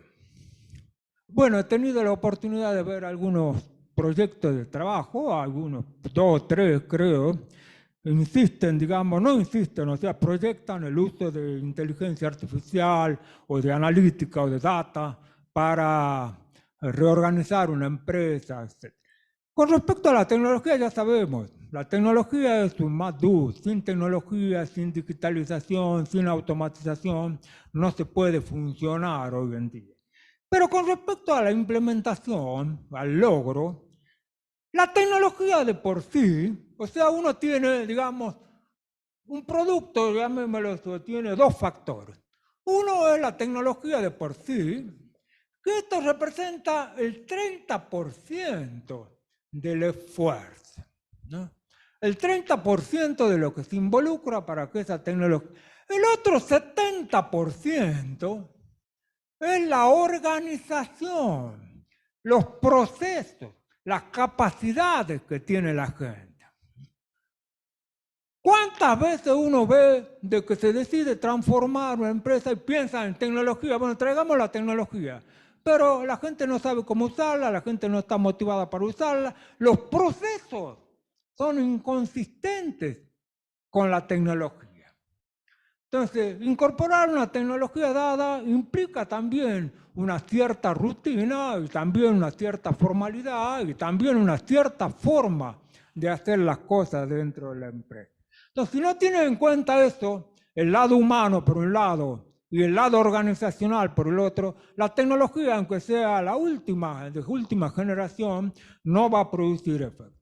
Bueno, he tenido la oportunidad de ver algunos proyectos de trabajo, algunos 2, 3 creo, insisten, digamos, no insisten, o sea, proyectan el uso de inteligencia artificial o de analítica o de data para reorganizar una empresa, etc. Con respecto a la tecnología, ya sabemos, la tecnología es un must do. Sin tecnología, sin digitalización, sin automatización, no se puede funcionar hoy en día. Pero con respecto a la implementación, al logro, la tecnología de por sí, o sea, uno tiene, digamos, un producto, llamémoslo eso, tiene dos factores. Uno es la tecnología de por sí, que esto representa el 30% del esfuerzo, ¿no? El 30% de lo que se involucra para que esa tecnología... El otro 70% es la organización, los procesos, las capacidades que tiene la gente. ¿Cuántas veces uno ve de que se decide transformar una empresa y piensa en tecnología? Bueno, traigamos la tecnología, pero la gente no sabe cómo usarla, la gente no está motivada para usarla, los procesos son inconsistentes con la tecnología. Entonces, incorporar una tecnología dada implica también una cierta rutina y también una cierta formalidad y también una cierta forma de hacer las cosas dentro de la empresa. Entonces, si no tienen en cuenta esto, el lado humano por un lado y el lado organizacional por el otro, la tecnología, aunque sea la última, de última generación, no va a producir efecto.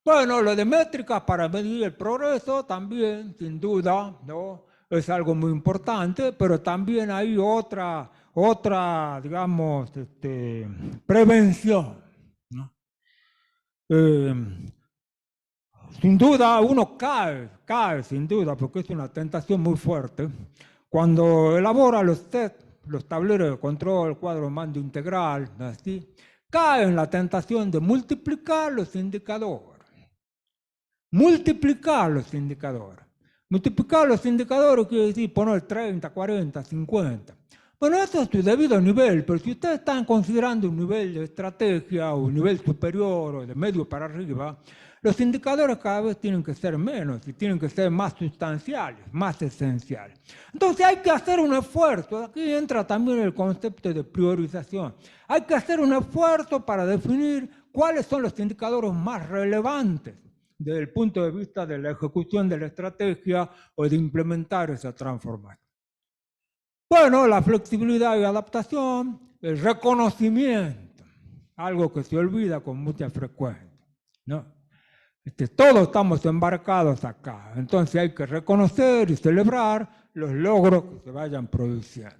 Bueno, lo de métricas para medir el progreso también, sin duda, ¿no? Es algo muy importante, pero también hay otra digamos, prevención, ¿no? Sin duda uno cae sin duda, porque es una tentación muy fuerte. Cuando elabora los tableros de control, cuadro de mando integral, así, cae en la tentación de multiplicar los indicadores. Multiplicar los indicadores. Multiplicar los indicadores quiere decir poner 30, 40, 50. Bueno, eso es su debido nivel, pero si ustedes están considerando un nivel de estrategia o un nivel superior o de medio para arriba, los indicadores cada vez tienen que ser menos y tienen que ser más sustanciales, más esenciales. Entonces hay que hacer un esfuerzo. Aquí entra también el concepto de priorización. Hay que hacer un esfuerzo para definir cuáles son los indicadores más relevantes desde el punto de vista de la ejecución de la estrategia o de implementar esa transformación. Bueno, la flexibilidad y adaptación, el reconocimiento, algo que se olvida con mucha frecuencia, ¿no? Todos estamos embarcados acá, entonces hay que reconocer y celebrar los logros que se vayan produciendo.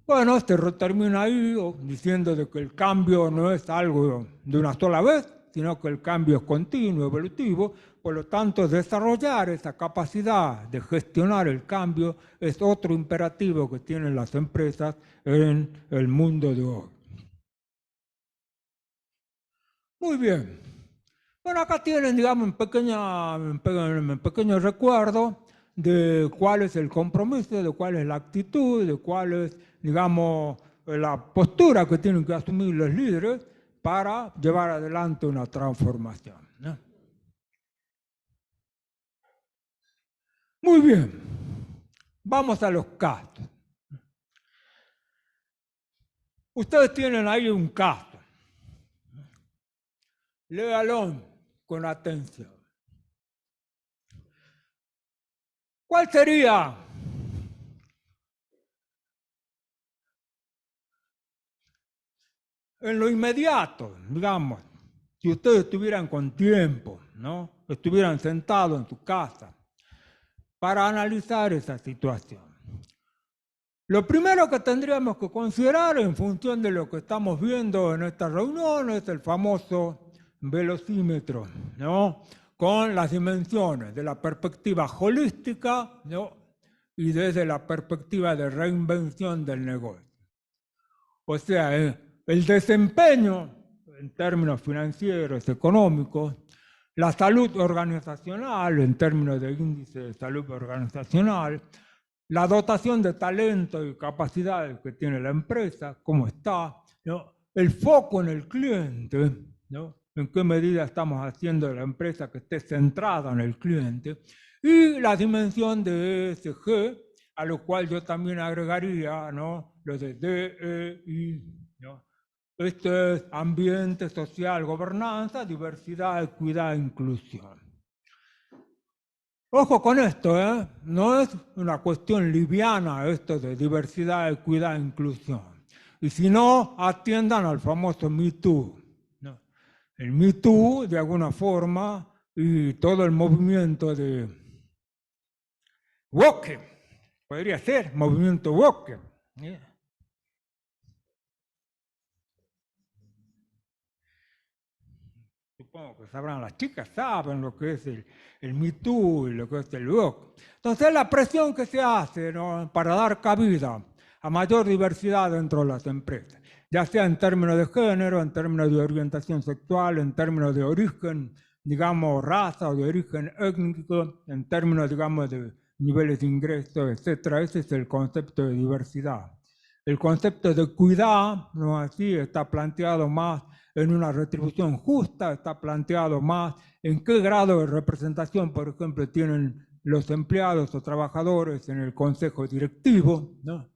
Bueno, termina ahí diciendo de que el cambio no es algo de una sola vez, sino que el cambio es continuo, evolutivo. Por lo tanto, desarrollar esa capacidad de gestionar el cambio es otro imperativo que tienen las empresas en el mundo de hoy. Muy bien. Bueno, acá tienen, digamos, un pequeño recuerdo de cuál es el compromiso, de cuál es la actitud, de cuál es, digamos, la postura que tienen que asumir los líderes para llevar adelante una transformación, ¿no? Muy bien, vamos a los casos. Ustedes tienen ahí un caso. Léalo con atención. ¿Cuál sería en lo inmediato, digamos, si ustedes estuvieran con tiempo, ¿no? Estuvieran sentados en su casa para analizar esa situación? Lo primero que tendríamos que considerar en función de lo que estamos viendo en esta reunión es el famoso velocímetro, ¿no? Con las dimensiones de la perspectiva holística, ¿no? Y desde la perspectiva de reinvención del negocio. O sea, el desempeño en términos financieros, económicos, la salud organizacional en términos de índice de salud organizacional, la dotación de talento y capacidades que tiene la empresa, cómo está, ¿no? El foco en el cliente, ¿no? En qué medida estamos haciendo la empresa que esté centrada en el cliente, y la dimensión de ESG, a lo cual yo también agregaría, ¿no? Lo de DEI, ¿no? Esto es ambiente, social, gobernanza, diversidad, equidad e inclusión. Ojo con esto, ¿eh? No es una cuestión liviana esto de diversidad, equidad e inclusión. Y si no, atiendan al famoso Me Too, ¿no? El Me Too, de alguna forma, y todo el movimiento de woke, podría ser movimiento woke. ¿Eh? Supongo que sabrán, las chicas saben lo que es el Me Too y lo que es el woke. Entonces la presión que se hace, ¿no?, para dar cabida a mayor diversidad dentro de las empresas, ya sea en términos de género, en términos de orientación sexual, en términos de origen, digamos, raza o de origen étnico, en términos, digamos, de niveles de ingreso, etcétera. Ese es el concepto de diversidad. El concepto de equidad, ¿no?, así está planteado más en una retribución justa, está planteado más en qué grado de representación, por ejemplo, tienen los empleados o trabajadores en el consejo directivo, ¿no?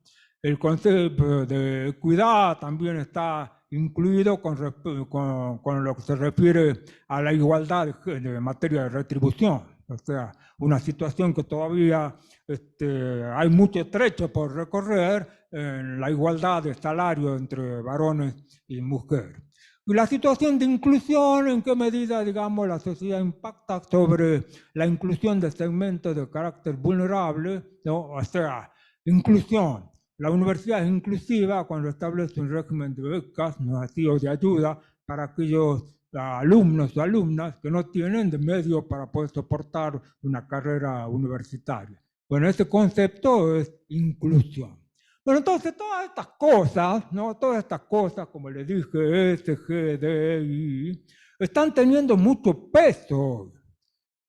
El concepto de equidad también está incluido con lo que se refiere a la igualdad en materia de retribución. O sea, una situación que todavía hay mucho trecho por recorrer en la igualdad de salario entre varones y mujeres. Y la situación de inclusión, ¿en qué medida, digamos, la sociedad impacta sobre la inclusión de segmentos de carácter vulnerable, ¿no? O sea, inclusión. La universidad es inclusiva cuando establece un régimen de becas, ¿no?, así, o de ayuda para aquellos alumnos o alumnas que no tienen de medio para poder soportar una carrera universitaria. Bueno, ese concepto es inclusión. Bueno, entonces todas estas cosas, ¿no?, todas estas cosas, como les dije, S, G, D, I, están teniendo mucho peso.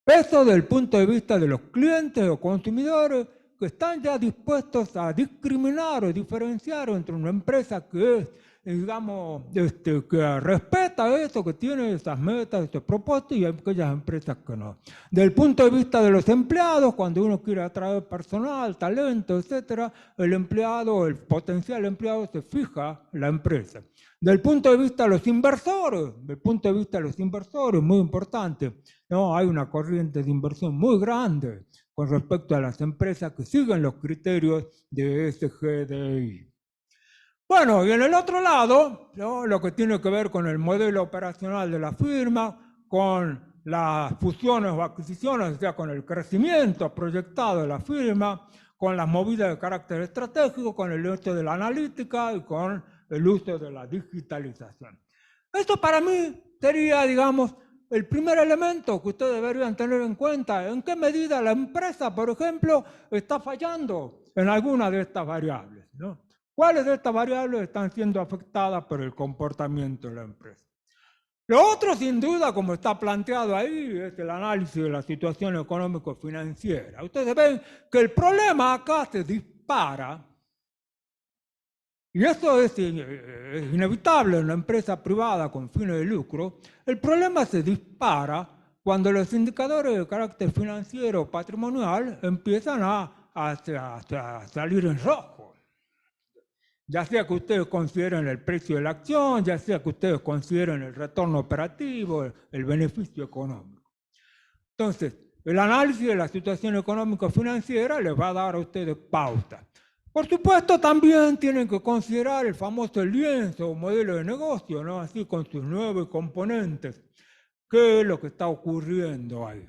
Peso desde el punto de vista de los clientes o consumidores que están ya dispuestos a discriminar o diferenciar entre una empresa que es, digamos, que respeta eso, que tiene esas metas, esos propósitos, y aquellas empresas que no. Desde el punto de vista de los empleados, cuando uno quiere atraer personal, talento, etcétera, el empleado, el potencial empleado se fija en la empresa. Desde el punto de vista de los inversores, muy importante, ¿no? Hay una corriente de inversión muy grande con respecto a las empresas que siguen los criterios de SGDI. Bueno, y en el otro lado, ¿no?, lo que tiene que ver con el modelo operacional de la firma, con las fusiones o adquisiciones, o sea, con el crecimiento proyectado de la firma, con las movidas de carácter estratégico, con el uso de la analítica y con el uso de la digitalización. Esto para mí sería, digamos, el primer elemento que ustedes deberían tener en cuenta. ¿En qué medida la empresa, por ejemplo, está fallando en alguna de estas variables, ¿no? ¿Cuáles de estas variables están siendo afectadas por el comportamiento de la empresa? Lo otro, sin duda, como está planteado ahí, es el análisis de la situación económico-financiera. Ustedes ven que el problema acá se dispara, y eso es inevitable en una empresa privada con fines de lucro. El problema se dispara cuando los indicadores de carácter financiero patrimonial empiezan a salir en rojo. Ya sea que ustedes consideren el precio de la acción, ya sea que ustedes consideren el retorno operativo, el beneficio económico. Entonces, el análisis de la situación económico-financiera les va a dar a ustedes pauta. Por supuesto, también tienen que considerar el famoso lienzo o modelo de negocio, ¿no?, así con sus 9 componentes. ¿Qué es lo que está ocurriendo ahí?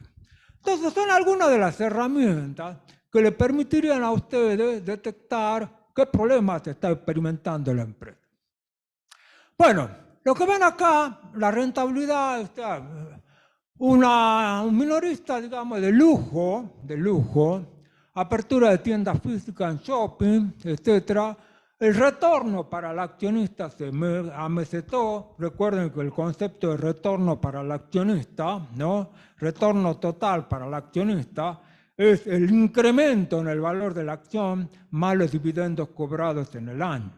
Entonces, son algunas de las herramientas que le permitirían a ustedes detectar qué problemas está experimentando la empresa. Bueno, lo que ven acá, la rentabilidad, está un minorista, digamos, de lujo, apertura de tiendas físicas en shopping, etc. El retorno para el accionista se amesetó. Recuerden que el concepto de retorno para el accionista, ¿no?, retorno total para el accionista, es el incremento en el valor de la acción más los dividendos cobrados en el año.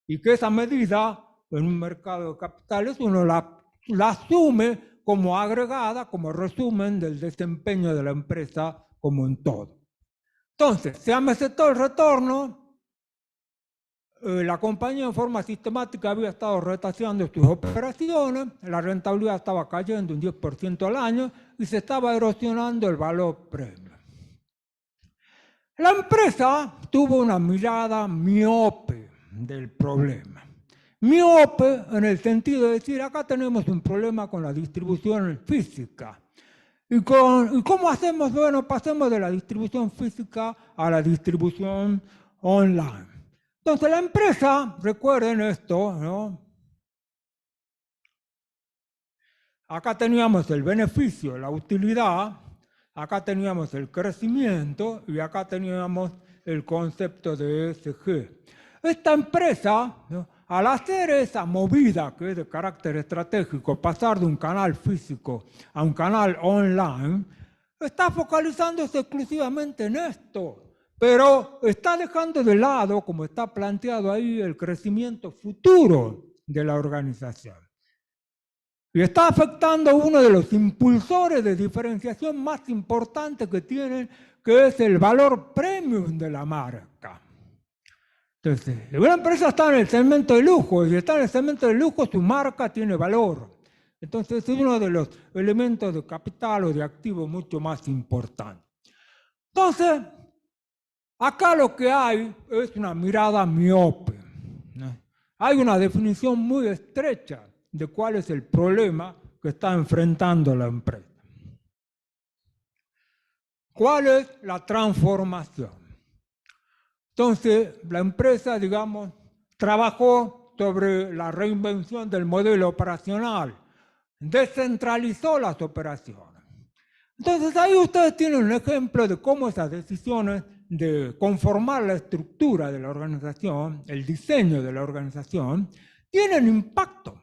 Y que esa medida en un mercado de capitales uno la asume como agregada, como resumen del desempeño de la empresa como un todo. Entonces, se amesetó el retorno, la compañía en forma sistemática había estado retaseando sus operaciones, la rentabilidad estaba cayendo un 10% al año y se estaba erosionando el valor premio. La empresa tuvo una mirada miope del problema. Miope en el sentido de decir, acá tenemos un problema con la distribución física. ¿Y cómo hacemos? Bueno, pasemos de la distribución física a la distribución online. Entonces la empresa, recuerden esto, ¿no? Acá teníamos el beneficio, la utilidad, acá teníamos el crecimiento y acá teníamos el concepto de ESG. Esta empresa, ¿no?, al hacer esa movida que es de carácter estratégico, pasar de un canal físico a un canal online, está focalizándose exclusivamente en esto, pero está dejando de lado, como está planteado ahí, el crecimiento futuro de la organización. Y está afectando uno de los impulsores de diferenciación más importantes que tienen, que es el valor premium de la marca. Entonces, una empresa está en el segmento de lujo, y si está en el segmento de lujo, su marca tiene valor. Entonces, es uno de los elementos de capital o de activo mucho más importantes. Entonces, acá lo que hay es una mirada miope, ¿no? Hay una definición muy estrecha de cuál es el problema que está enfrentando la empresa. ¿Cuál es la transformación? Entonces, la empresa, digamos, trabajó sobre la reinvención del modelo operacional, descentralizó las operaciones. Entonces, ahí ustedes tienen un ejemplo de cómo esas decisiones de conformar la estructura de la organización, el diseño de la organización, tienen impacto.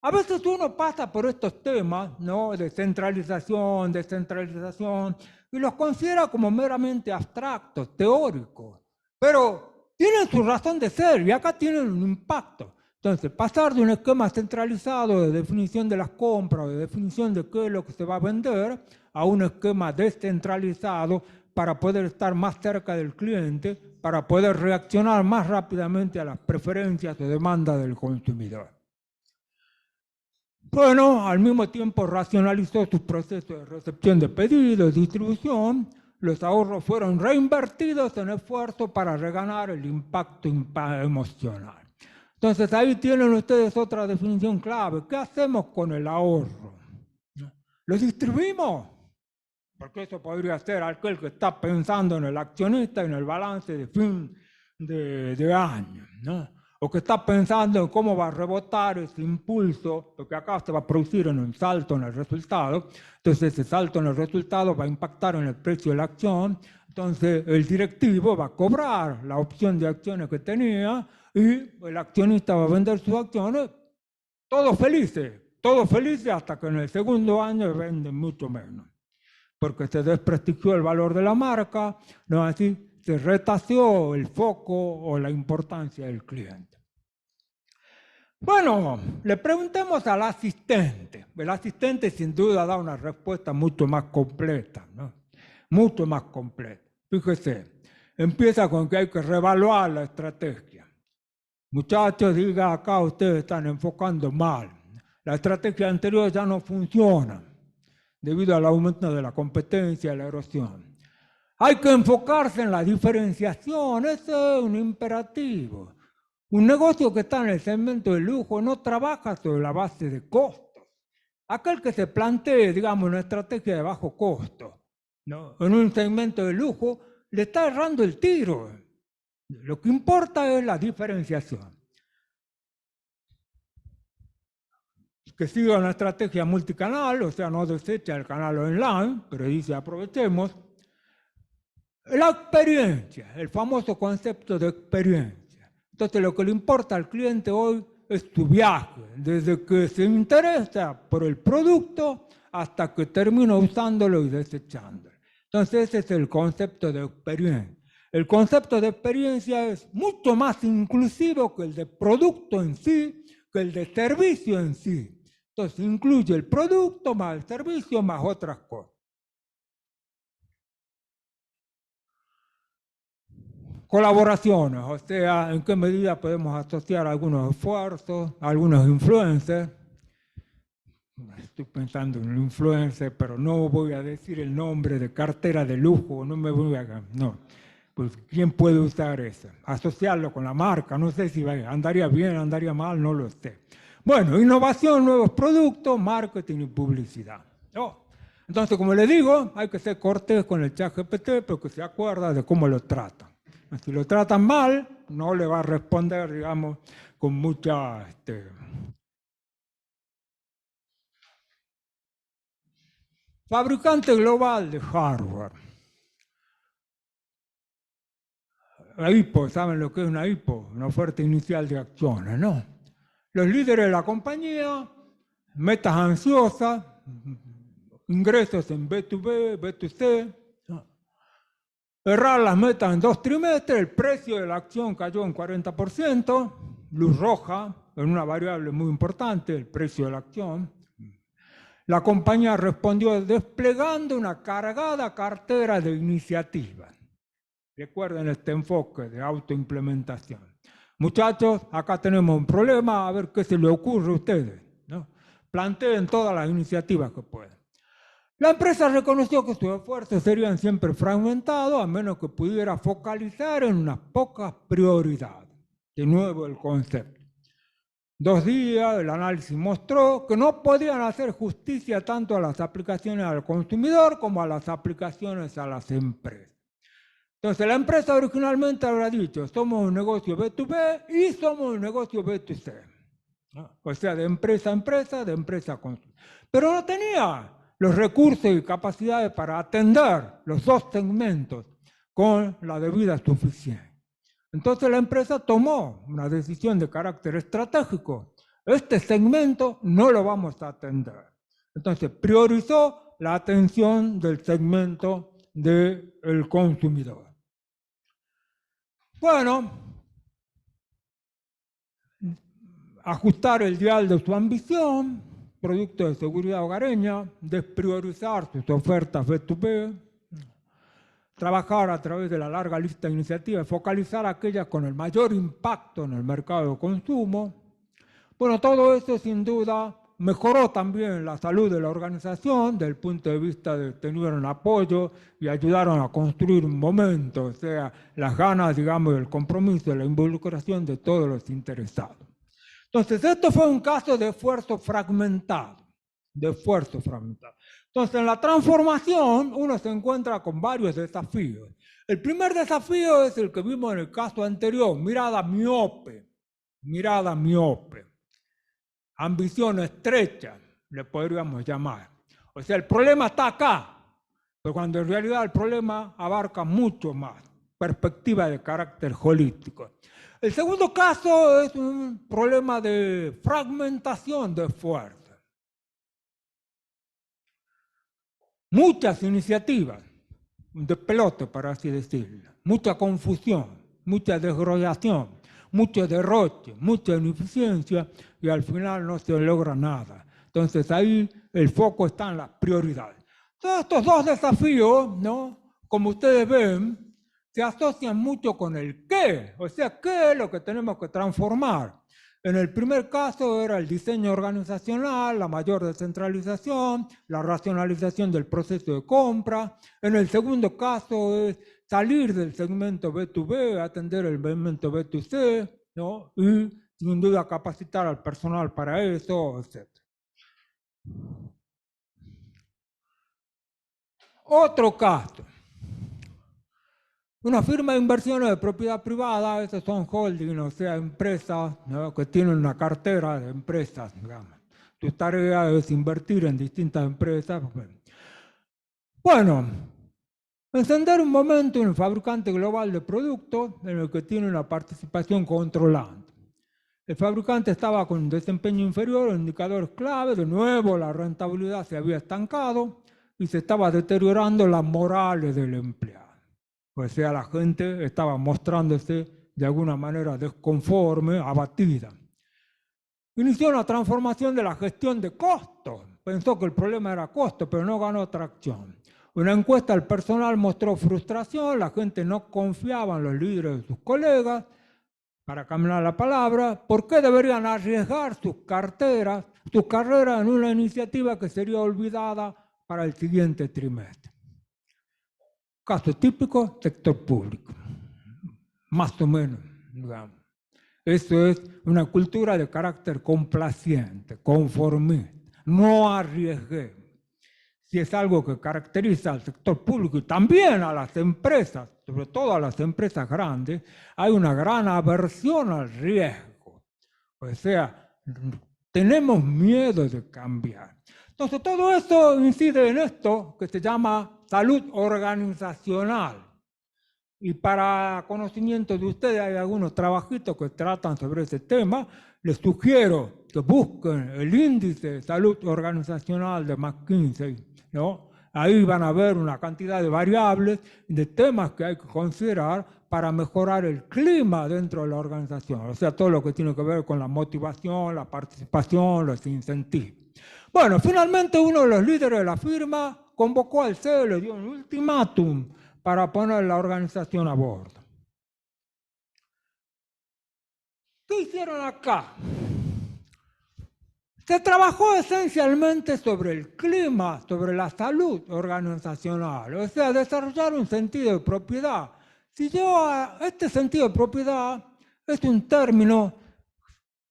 A veces uno pasa por estos temas, ¿no?, de centralización, descentralización, y los considera como meramente abstractos, teóricos, pero tienen su razón de ser y acá tienen un impacto. Entonces, pasar de un esquema centralizado de definición de las compras o de definición de qué es lo que se va a vender a un esquema descentralizado para poder estar más cerca del cliente, para poder reaccionar más rápidamente a las preferencias o demandas del consumidor. Bueno, al mismo tiempo racionalizó sus procesos de recepción de pedidos, distribución. Los ahorros fueron reinvertidos en esfuerzo para reganar el impacto emocional. Entonces ahí tienen ustedes otra definición clave. ¿Qué hacemos con el ahorro? ¿Lo distribuimos? Porque eso podría ser aquel que está pensando en el accionista, en el balance de fin de año, ¿no? O que está pensando en cómo va a rebotar ese impulso, porque acá se va a producir en un salto en el resultado. Entonces ese salto en el resultado va a impactar en el precio de la acción. Entonces el directivo va a cobrar la opción de acciones que tenía y el accionista va a vender sus acciones. Todos felices hasta que en el segundo año venden mucho menos, porque se desprestigió el valor de la marca, ¿no? Así se retaseó el foco o la importancia del cliente. Bueno, le preguntemos al asistente. El asistente sin duda da una respuesta mucho más completa, ¿no? Mucho más completa. Fíjese, empieza con que hay que reevaluar la estrategia. Muchachos, diga acá, ustedes están enfocando mal. La estrategia anterior ya no funciona debido al aumento de la competencia y la erosión. Hay que enfocarse en la diferenciación, ese es un imperativo. Un negocio que está en el segmento de lujo no trabaja sobre la base de costos. Aquel que se plantee, digamos, una estrategia de bajo costo, ¿no?, en un segmento de lujo, le está errando el tiro. Lo que importa es la diferenciación. Que siga una estrategia multicanal, o sea, no desecha el canal online, pero dice aprovechemos. La experiencia, el famoso concepto de experiencia. Entonces, lo que le importa al cliente hoy es su viaje, desde que se interesa por el producto hasta que termina usándolo y desechándolo. Entonces, ese es el concepto de experiencia. El concepto de experiencia es mucho más inclusivo que el de producto en sí, que el de servicio en sí. Entonces, incluye el producto más el servicio más otras cosas. Colaboraciones, o sea, en qué medida podemos asociar algunos esfuerzos, algunos influencers. estoy pensando en un influencer, pero no voy a decir el nombre de cartera de lujo, no me voy a... No, pues ¿quién puede usar eso? Asociarlo con la marca, no sé si andaría bien, andaría mal, no lo sé. Bueno, innovación, nuevos productos, marketing y publicidad. Oh. Entonces, como le digo, hay que ser cortés con el ChatGPT porque se acuerda de cómo lo tratan. Si lo tratan mal, no le va a responder, digamos, con mucha... Fabricante global de hardware. La IPO, ¿saben lo que es una IPO? Una oferta inicial de acciones, ¿no? Los líderes de la compañía, metas ansiosas, ingresos en B2B, B2C, ¿no? Errar las metas en 2 trimestres, el precio de la acción cayó en 40%, luz roja, en una variable muy importante, el precio de la acción. La compañía respondió desplegando una cargada cartera de iniciativas. Recuerden este enfoque de autoimplementación. Muchachos, acá tenemos un problema, a ver qué se les ocurre a ustedes, ¿no? Planteen todas las iniciativas que puedan. La empresa reconoció que sus esfuerzos serían siempre fragmentados a menos que pudiera focalizar en unas pocas prioridades. De nuevo el concepto. 2 días, el análisis mostró que no podían hacer justicia tanto a las aplicaciones al consumidor como a las aplicaciones a las empresas. Entonces, la empresa originalmente habrá dicho, somos un negocio B2B y somos un negocio B2C. ¿No? O sea, de empresa a empresa, de empresa a consumidor. Pero no tenía los recursos y capacidades para atender los 2 segmentos con la debida suficiencia. Entonces la empresa tomó una decisión de carácter estratégico. Este segmento no lo vamos a atender. Entonces priorizó la atención del segmento del consumidor. Bueno, ajustar el dial de su ambición, producto de seguridad hogareña, despriorizar sus ofertas B2B, trabajar a través de la larga lista de iniciativas, focalizar aquellas con el mayor impacto en el mercado de consumo. Bueno, todo eso sin duda mejoró también la salud de la organización desde el punto de vista de que tuvieron apoyo y ayudaron a construir un momento, o sea, las ganas, digamos, del compromiso, de la involucración de todos los interesados. Entonces, esto fue un caso de esfuerzo fragmentado, Entonces, en la transformación uno se encuentra con varios desafíos. El primer desafío es el que vimos en el caso anterior, mirada miope, ambición estrecha, le podríamos llamar. O sea, el problema está acá, pero cuando en realidad el problema abarca mucho más, perspectiva de carácter holístico. El segundo caso es un problema de fragmentación de esfuerzo. Muchas iniciativas, de pelote, para así decirlo, mucha confusión, mucha desrollación, mucho derroche, mucha ineficiencia y al final no se logra nada. Entonces ahí el foco está en las prioridades. Todos estos 2 desafíos, ¿no? Como ustedes ven, se asocian mucho con el qué, o sea, qué es lo que tenemos que transformar. En el primer caso era el diseño organizacional, la mayor descentralización, la racionalización del proceso de compra. En el segundo caso es salir del segmento B2B, atender el segmento B2C, ¿no? Y sin duda capacitar al personal para eso, etc. Otro caso. Una firma de inversiones de propiedad privada, esas son holding, o sea, empresas, ¿no? Que tienen una cartera de empresas, digamos. Tu tarea es invertir en distintas empresas. Bueno, encender un momento en un fabricante global de productos en el que tiene una participación controlante. El fabricante estaba con un desempeño inferior en indicadores clave, de nuevo la rentabilidad se había estancado y se estaba deteriorando las morales del empleado. O sea, la gente estaba mostrándose de alguna manera desconforme, abatida. Inició una transformación de la gestión de costos. Pensó que el problema era costo, pero no ganó tracción. Una encuesta al personal mostró frustración, la gente no confiaba en los líderes de sus colegas, para cambiar la palabra, ¿por qué deberían arriesgar sus carreras en una iniciativa que sería olvidada para el siguiente trimestre? Caso típico, sector público. Más o menos, digamos. Eso es una cultura de carácter complaciente, conformista. No arriesguemos. Si es algo que caracteriza al sector público y también a las empresas, sobre todo a las empresas grandes, hay una gran aversión al riesgo. O sea, tenemos miedo de cambiar. Entonces, todo esto incide en esto que se llama salud organizacional. Y para conocimiento de ustedes hay algunos trabajitos que tratan sobre ese tema. Les sugiero que busquen el índice de salud organizacional de McKinsey, ¿no? Ahí van a ver una cantidad de variables, de temas que hay que considerar para mejorar el clima dentro de la organización. O sea, todo lo que tiene que ver con la motivación, la participación, los incentivos. Bueno, finalmente uno de los líderes de la firma convocó al CEO y le dio un ultimátum para poner la organización a bordo. ¿Qué hicieron acá? Se trabajó esencialmente sobre el clima, sobre la salud organizacional, o sea, desarrollar un sentido de propiedad. Este sentido de propiedad es un término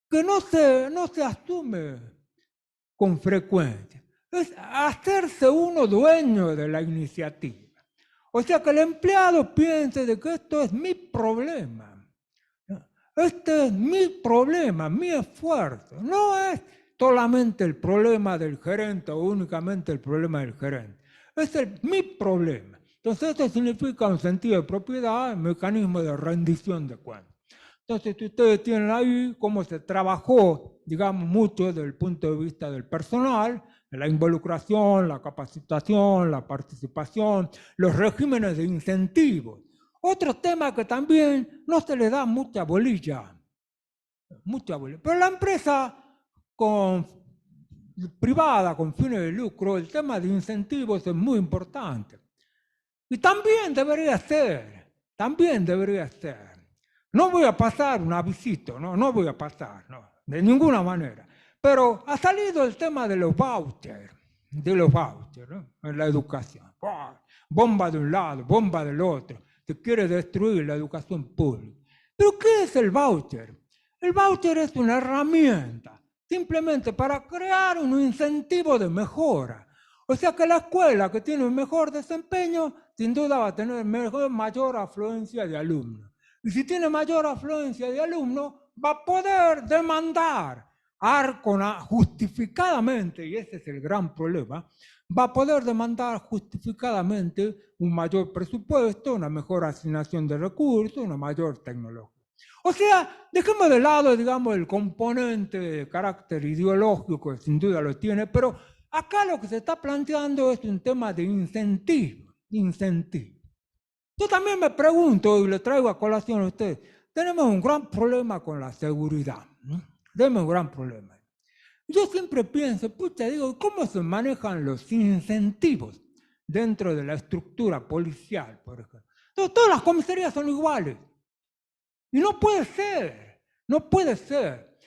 que no se asume con frecuencia. Es hacerse uno dueño de la iniciativa. O sea, que el empleado piense de que esto es mi problema. Este es mi problema, mi esfuerzo. No es solamente el problema del gerente o únicamente el problema del gerente. Es mi problema. Entonces, esto significa un sentido de propiedad, un mecanismo de rendición de cuentas. Entonces, ustedes tienen ahí cómo se trabajó, digamos, mucho desde el punto de vista del personal, la involucración, la capacitación, la participación, los regímenes de incentivos. Otro tema que también no se le da mucha bolilla. Pero la empresa privada con fines de lucro, el tema de incentivos es muy importante. Y también debería ser. No voy a pasar un avisito, no voy a pasar, no, de ninguna manera. Pero ha salido el tema de los vouchers, ¿no? En la educación. Bomba de un lado, bomba del otro. Se quiere destruir la educación pública. ¿Pero qué es el voucher? El voucher es una herramienta, simplemente para crear un incentivo de mejora. O sea que la escuela que tiene un mejor desempeño, sin duda va a tener mayor afluencia de alumnos. Y si tiene mayor afluencia de alumnos, va a poder demandar justificadamente, y ese es el gran problema, va a poder demandar justificadamente un mayor presupuesto, una mejor asignación de recursos, una mayor tecnología. O sea, dejemos de lado, digamos, el componente de carácter ideológico, que sin duda lo tiene, pero acá lo que se está planteando es un tema de incentivo. Yo también me pregunto, y le traigo a colación a ustedes, tenemos un gran problema con la seguridad, ¿no? Tenemos un gran problema. Yo siempre pienso, digo, ¿cómo se manejan los incentivos dentro de la estructura policial, por ejemplo? Entonces, todas las comisarías son iguales. Y no puede ser.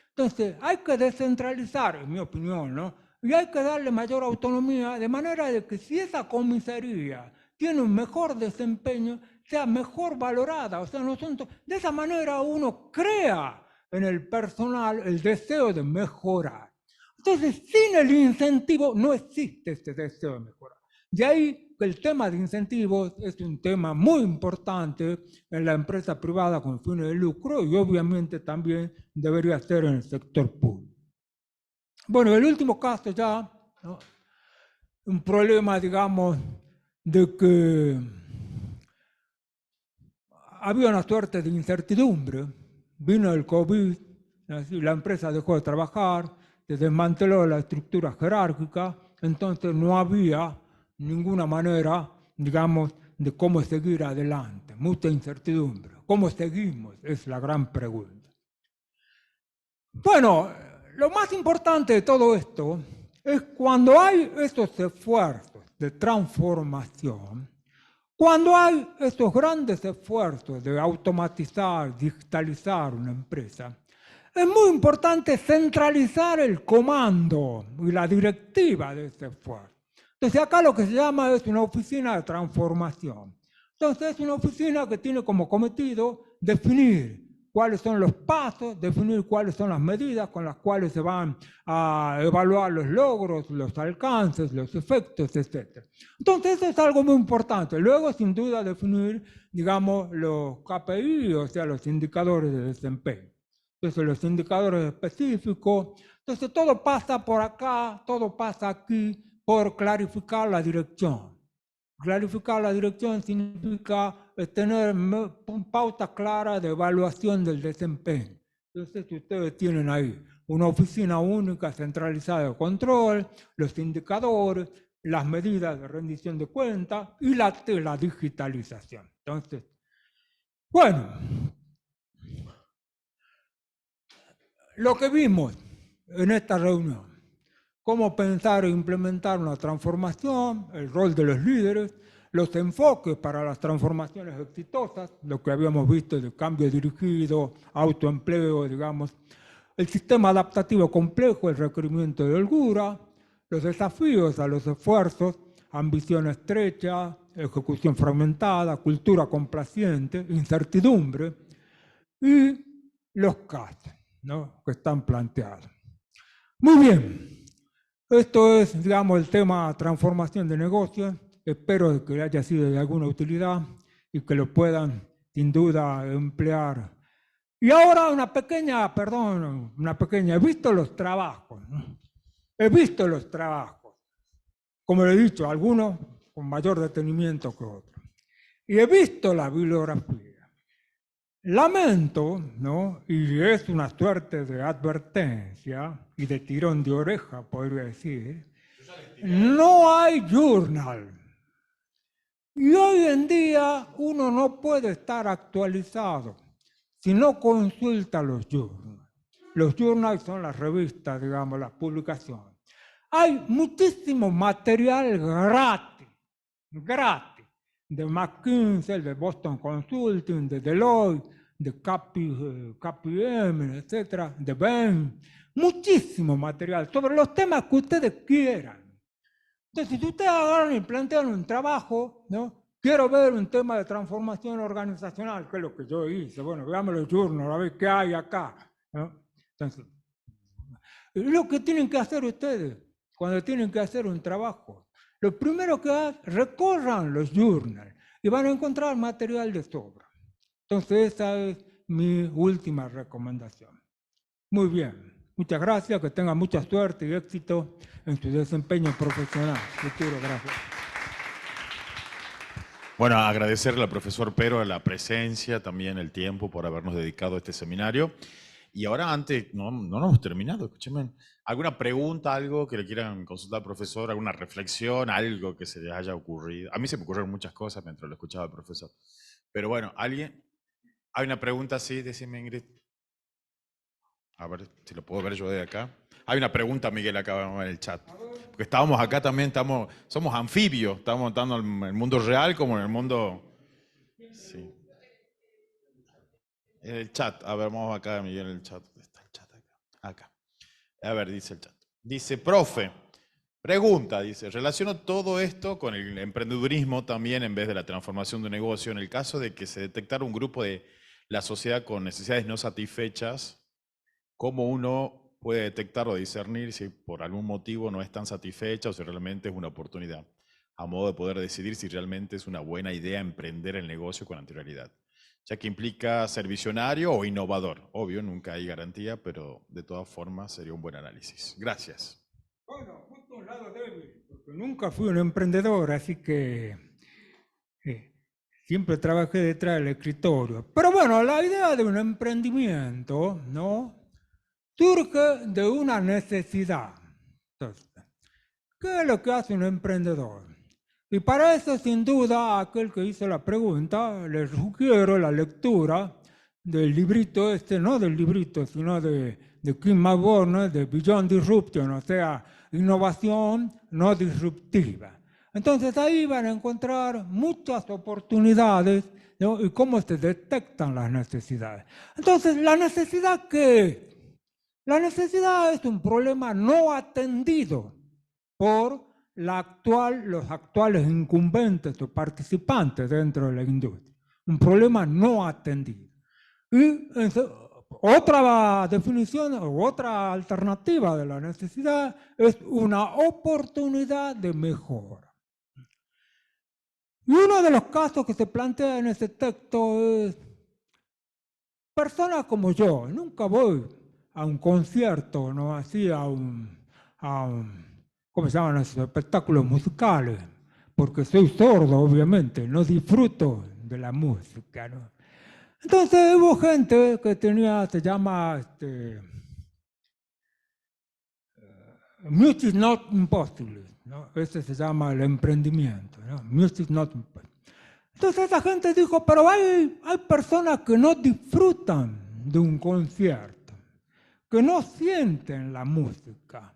Entonces, hay que descentralizar, en mi opinión, ¿no? Y hay que darle mayor autonomía, de manera de que si esa comisaría tiene un mejor desempeño, sea mejor valorada. O sea, de esa manera uno crea en el personal el deseo de mejorar. Entonces, sin el incentivo no existe este deseo de mejorar. De ahí que el tema de incentivos es un tema muy importante en la empresa privada con fines de lucro y obviamente también debería ser en el sector público. Bueno, el último caso ya, ¿no? Un problema, digamos, de que había una suerte de incertidumbre. Vino el COVID, la empresa dejó de trabajar, se desmanteló la estructura jerárquica, entonces no había ninguna manera, digamos, de cómo seguir adelante. Mucha incertidumbre. ¿Cómo seguimos? Es la gran pregunta. Bueno, lo más importante de todo esto es cuando hay estos esfuerzos de transformación, Cuando hay estos grandes esfuerzos de automatizar, digitalizar una empresa, es muy importante centralizar el comando y la directiva de ese esfuerzo. Entonces acá lo que se llama es una oficina de transformación. Entonces es una oficina que tiene como cometido definir cuáles son los pasos, definir cuáles son las medidas con las cuales se van a evaluar los logros, los alcances, los efectos, etc. Entonces eso es algo muy importante. Luego, sin duda, definir, digamos, los KPI, o sea, los indicadores de desempeño. Entonces los indicadores específicos. Entonces todo pasa por acá, todo pasa aquí por clarificar la dirección. Clarificar la dirección significa tener pautas claras de evaluación del desempeño. Entonces, ustedes tienen ahí una oficina única centralizada de control, los indicadores, las medidas de rendición de cuentas y la digitalización. Entonces, bueno, lo que vimos en esta reunión, cómo pensar e implementar una transformación, el rol de los líderes, los enfoques para las transformaciones exitosas, lo que habíamos visto de cambio dirigido, autoempleo, digamos, el sistema adaptativo complejo, el requerimiento de holgura, los desafíos a los esfuerzos, ambición estrecha, ejecución fragmentada, cultura complaciente, incertidumbre y los casos, ¿no?, que están planteados. Muy bien. Esto es, digamos, el tema transformación de negocios. Espero que haya sido de alguna utilidad y que lo puedan, sin duda, emplear. Y ahora una pequeña, he visto los trabajos, ¿no? He visto los trabajos, como le he dicho, algunos con mayor detenimiento que otros. Y he visto la bibliografía. Lamento, ¿no?, y es una suerte de advertencia y de tirón de oreja, podría decir, no hay journal. Y hoy en día uno no puede estar actualizado si no consulta los journals. Los journals son las revistas, digamos, las publicaciones. Hay muchísimo material gratis, de McKinsey, de Boston Consulting, de Deloitte, de KPM, etcétera, de Bain, muchísimo material sobre los temas que ustedes quieran. Entonces, si ustedes agarran y plantean un trabajo, ¿no?, quiero ver un tema de transformación organizacional, que es lo que yo hice, bueno, veamos los journals, a ver qué hay acá, ¿no? Entonces, lo que tienen que hacer ustedes cuando tienen que hacer un trabajo, lo primero que hacen, recorran los journals y van a encontrar material de sobra. Entonces, esa es mi última recomendación. Muy bien. Muchas gracias, que tengan mucha suerte y éxito en su desempeño profesional. Futuro, gracias. Bueno, agradecerle al profesor Pero la presencia, también el tiempo por habernos dedicado a este seminario. Y ahora antes, no hemos terminado, escúchenme. ¿Alguna pregunta, algo que le quieran consultar al profesor? ¿Alguna reflexión, algo que se les haya ocurrido? A mí se me ocurrieron muchas cosas mientras lo escuchaba el profesor. Pero bueno, ¿alguien? ¿Hay una pregunta? Sí, decime, Ingrid. A ver si lo puedo ver yo de acá. Hay una pregunta, Miguel, acá en el chat. Porque estábamos acá también, somos anfibios, estamos tanto en el mundo real como en el mundo... Sí. En el chat, a ver, vamos acá, Miguel, en el chat. ¿Dónde está el chat acá? Acá. A ver, dice el chat. Dice, profe, pregunta, dice, relaciono todo esto con el emprendedurismo también en vez de la transformación de un negocio. En el caso de que se detectara un grupo de la sociedad con necesidades no satisfechas, ¿cómo uno puede detectar o discernir si por algún motivo no es tan satisfecha o si realmente es una oportunidad? A modo de poder decidir si realmente es una buena idea emprender el negocio con anterioridad. Ya que implica ser visionario o innovador. Obvio, nunca hay garantía, pero de todas formas sería un buen análisis. Gracias. Bueno, justo un lado débil, porque nunca fui un emprendedor, así que siempre trabajé detrás del escritorio. Pero bueno, la idea de un emprendimiento, ¿no?, surge de una necesidad. Entonces, ¿qué es lo que hace un emprendedor? Y para eso, sin duda, a aquel que hizo la pregunta, les sugiero la lectura del librito no del librito, sino de Kim McGovern, de Beyond Disruption, o sea, innovación no disruptiva. Entonces ahí van a encontrar muchas oportunidades, ¿no? Y cómo se detectan las necesidades. Entonces, ¿la necesidad qué es? La necesidad es un problema no atendido por los actuales incumbentes o participantes dentro de la industria. Un problema no atendido. Y otra definición o otra alternativa de la necesidad es una oportunidad de mejora. Y uno de los casos que se plantea en ese texto es, personas como yo, nunca voy a un concierto, no así a un ¿cómo se llaman esos espectáculos musicales? Porque soy sordo, obviamente, no disfruto de la música, ¿no? Entonces hubo gente que tenía, se llama, Music Not Impossible, ¿no? Ese se llama el emprendimiento, ¿no? Music Not Impossible. Entonces esa gente dijo, pero hay personas que no disfrutan de un concierto, que no sienten la música.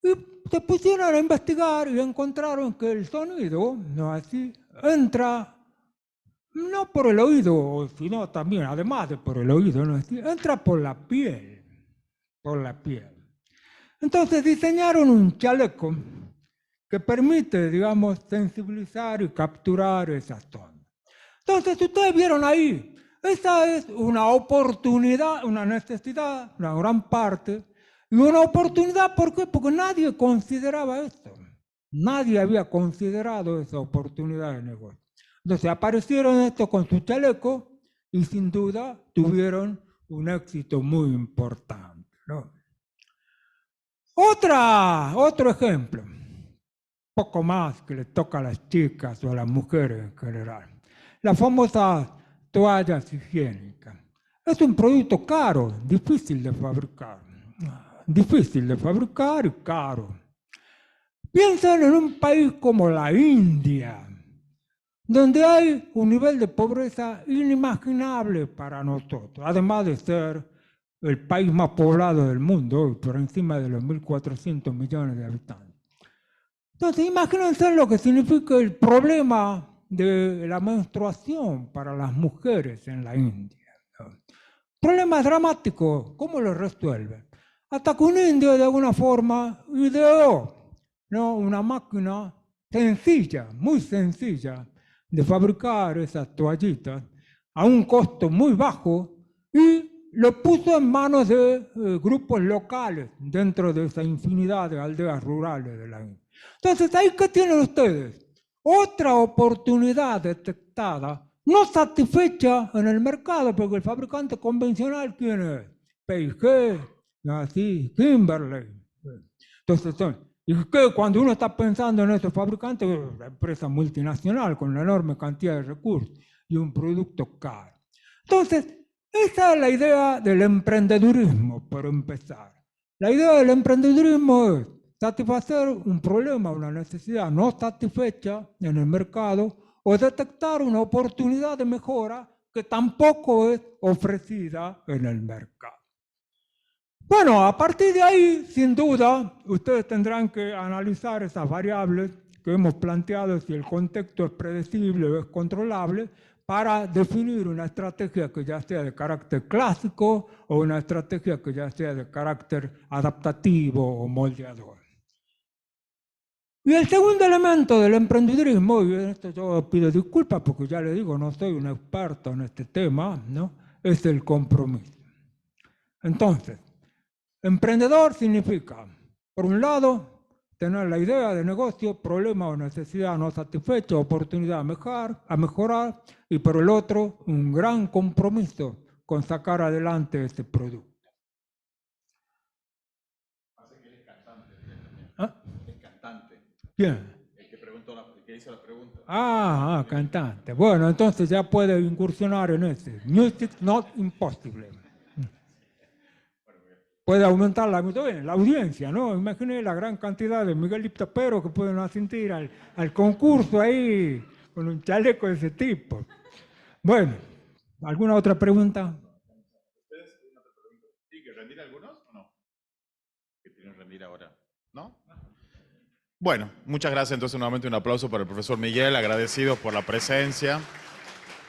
Y se pusieron a investigar y encontraron que el sonido, ¿no? Así, entra no por el oído, sino también, además de por el oído, ¿no? Así, entra por la piel, por la piel. Entonces diseñaron un chaleco que permite, digamos, sensibilizar y capturar esas ondas. Entonces, ustedes vieron ahí, esa es una oportunidad, una necesidad, una gran parte, y una oportunidad, ¿por qué? Porque nadie consideraba esto. Nadie había considerado esa oportunidad de negocio. Entonces aparecieron estos con su chaleco y sin duda tuvieron un éxito muy importante, ¿no? Otro ejemplo, poco más que le toca a las chicas o a las mujeres en general. La famosa toallas higiénicas. Es un producto caro, difícil de fabricar. Difícil de fabricar y caro. Piensen en un país como la India, donde hay un nivel de pobreza inimaginable para nosotros, además de ser el país más poblado del mundo, por encima de los 1.400 millones de habitantes. Entonces, imagínense lo que significa el problema de la menstruación para las mujeres en la India. Problema dramático, ¿cómo lo resuelven? Hasta que un indio de alguna forma ideó, ¿no? Una máquina sencilla, muy sencilla, de fabricar esas toallitas a un costo muy bajo y lo puso en manos de grupos locales dentro de esa infinidad de aldeas rurales de la India. Entonces, ¿ahí qué tienen ustedes? Otra oportunidad detectada, no satisfecha en el mercado, porque el fabricante convencional, ¿quién es? P&G, así, Kimberly. Entonces, y que cuando uno está pensando en estos fabricantes, una empresa multinacional con una enorme cantidad de recursos y un producto caro. Entonces, esa es la idea del emprendedurismo, por empezar. La idea del emprendedurismo es satisfacer un problema, una necesidad no satisfecha en el mercado o detectar una oportunidad de mejora que tampoco es ofrecida en el mercado. Bueno, a partir de ahí, sin duda, ustedes tendrán que analizar esas variables que hemos planteado, si el contexto es predecible o es controlable, para definir una estrategia que ya sea de carácter clásico o una estrategia que ya sea de carácter adaptativo o moldeador. Y el segundo elemento del emprendedurismo, y en esto yo pido disculpas porque ya le digo, no soy un experto en este tema, ¿no? Es el compromiso. Entonces, emprendedor significa, por un lado, tener la idea de negocio, problema o necesidad no satisfecha, oportunidad a mejorar, y por el otro, un gran compromiso con sacar adelante ese producto. Hace que él es cantante. ¿Ah? Es cantante. ¿Quién? El que hizo la pregunta. Cantante. Bueno, entonces ya puede incursionar en ese. Music Not Impossible. Puede aumentar la audiencia, ¿no? Imagínense la gran cantidad de Miguel Tapero que pueden asistir al concurso ahí con un chaleco de ese tipo. Bueno, ¿alguna otra pregunta? ¿Ustedes tienen otra pregunta? ¿Tienen que rendir algunos o no? ¿Que tienen que rendir ahora? ¿No? Bueno, muchas gracias. Entonces, nuevamente un aplauso para el profesor Miguel, agradecidos por la presencia.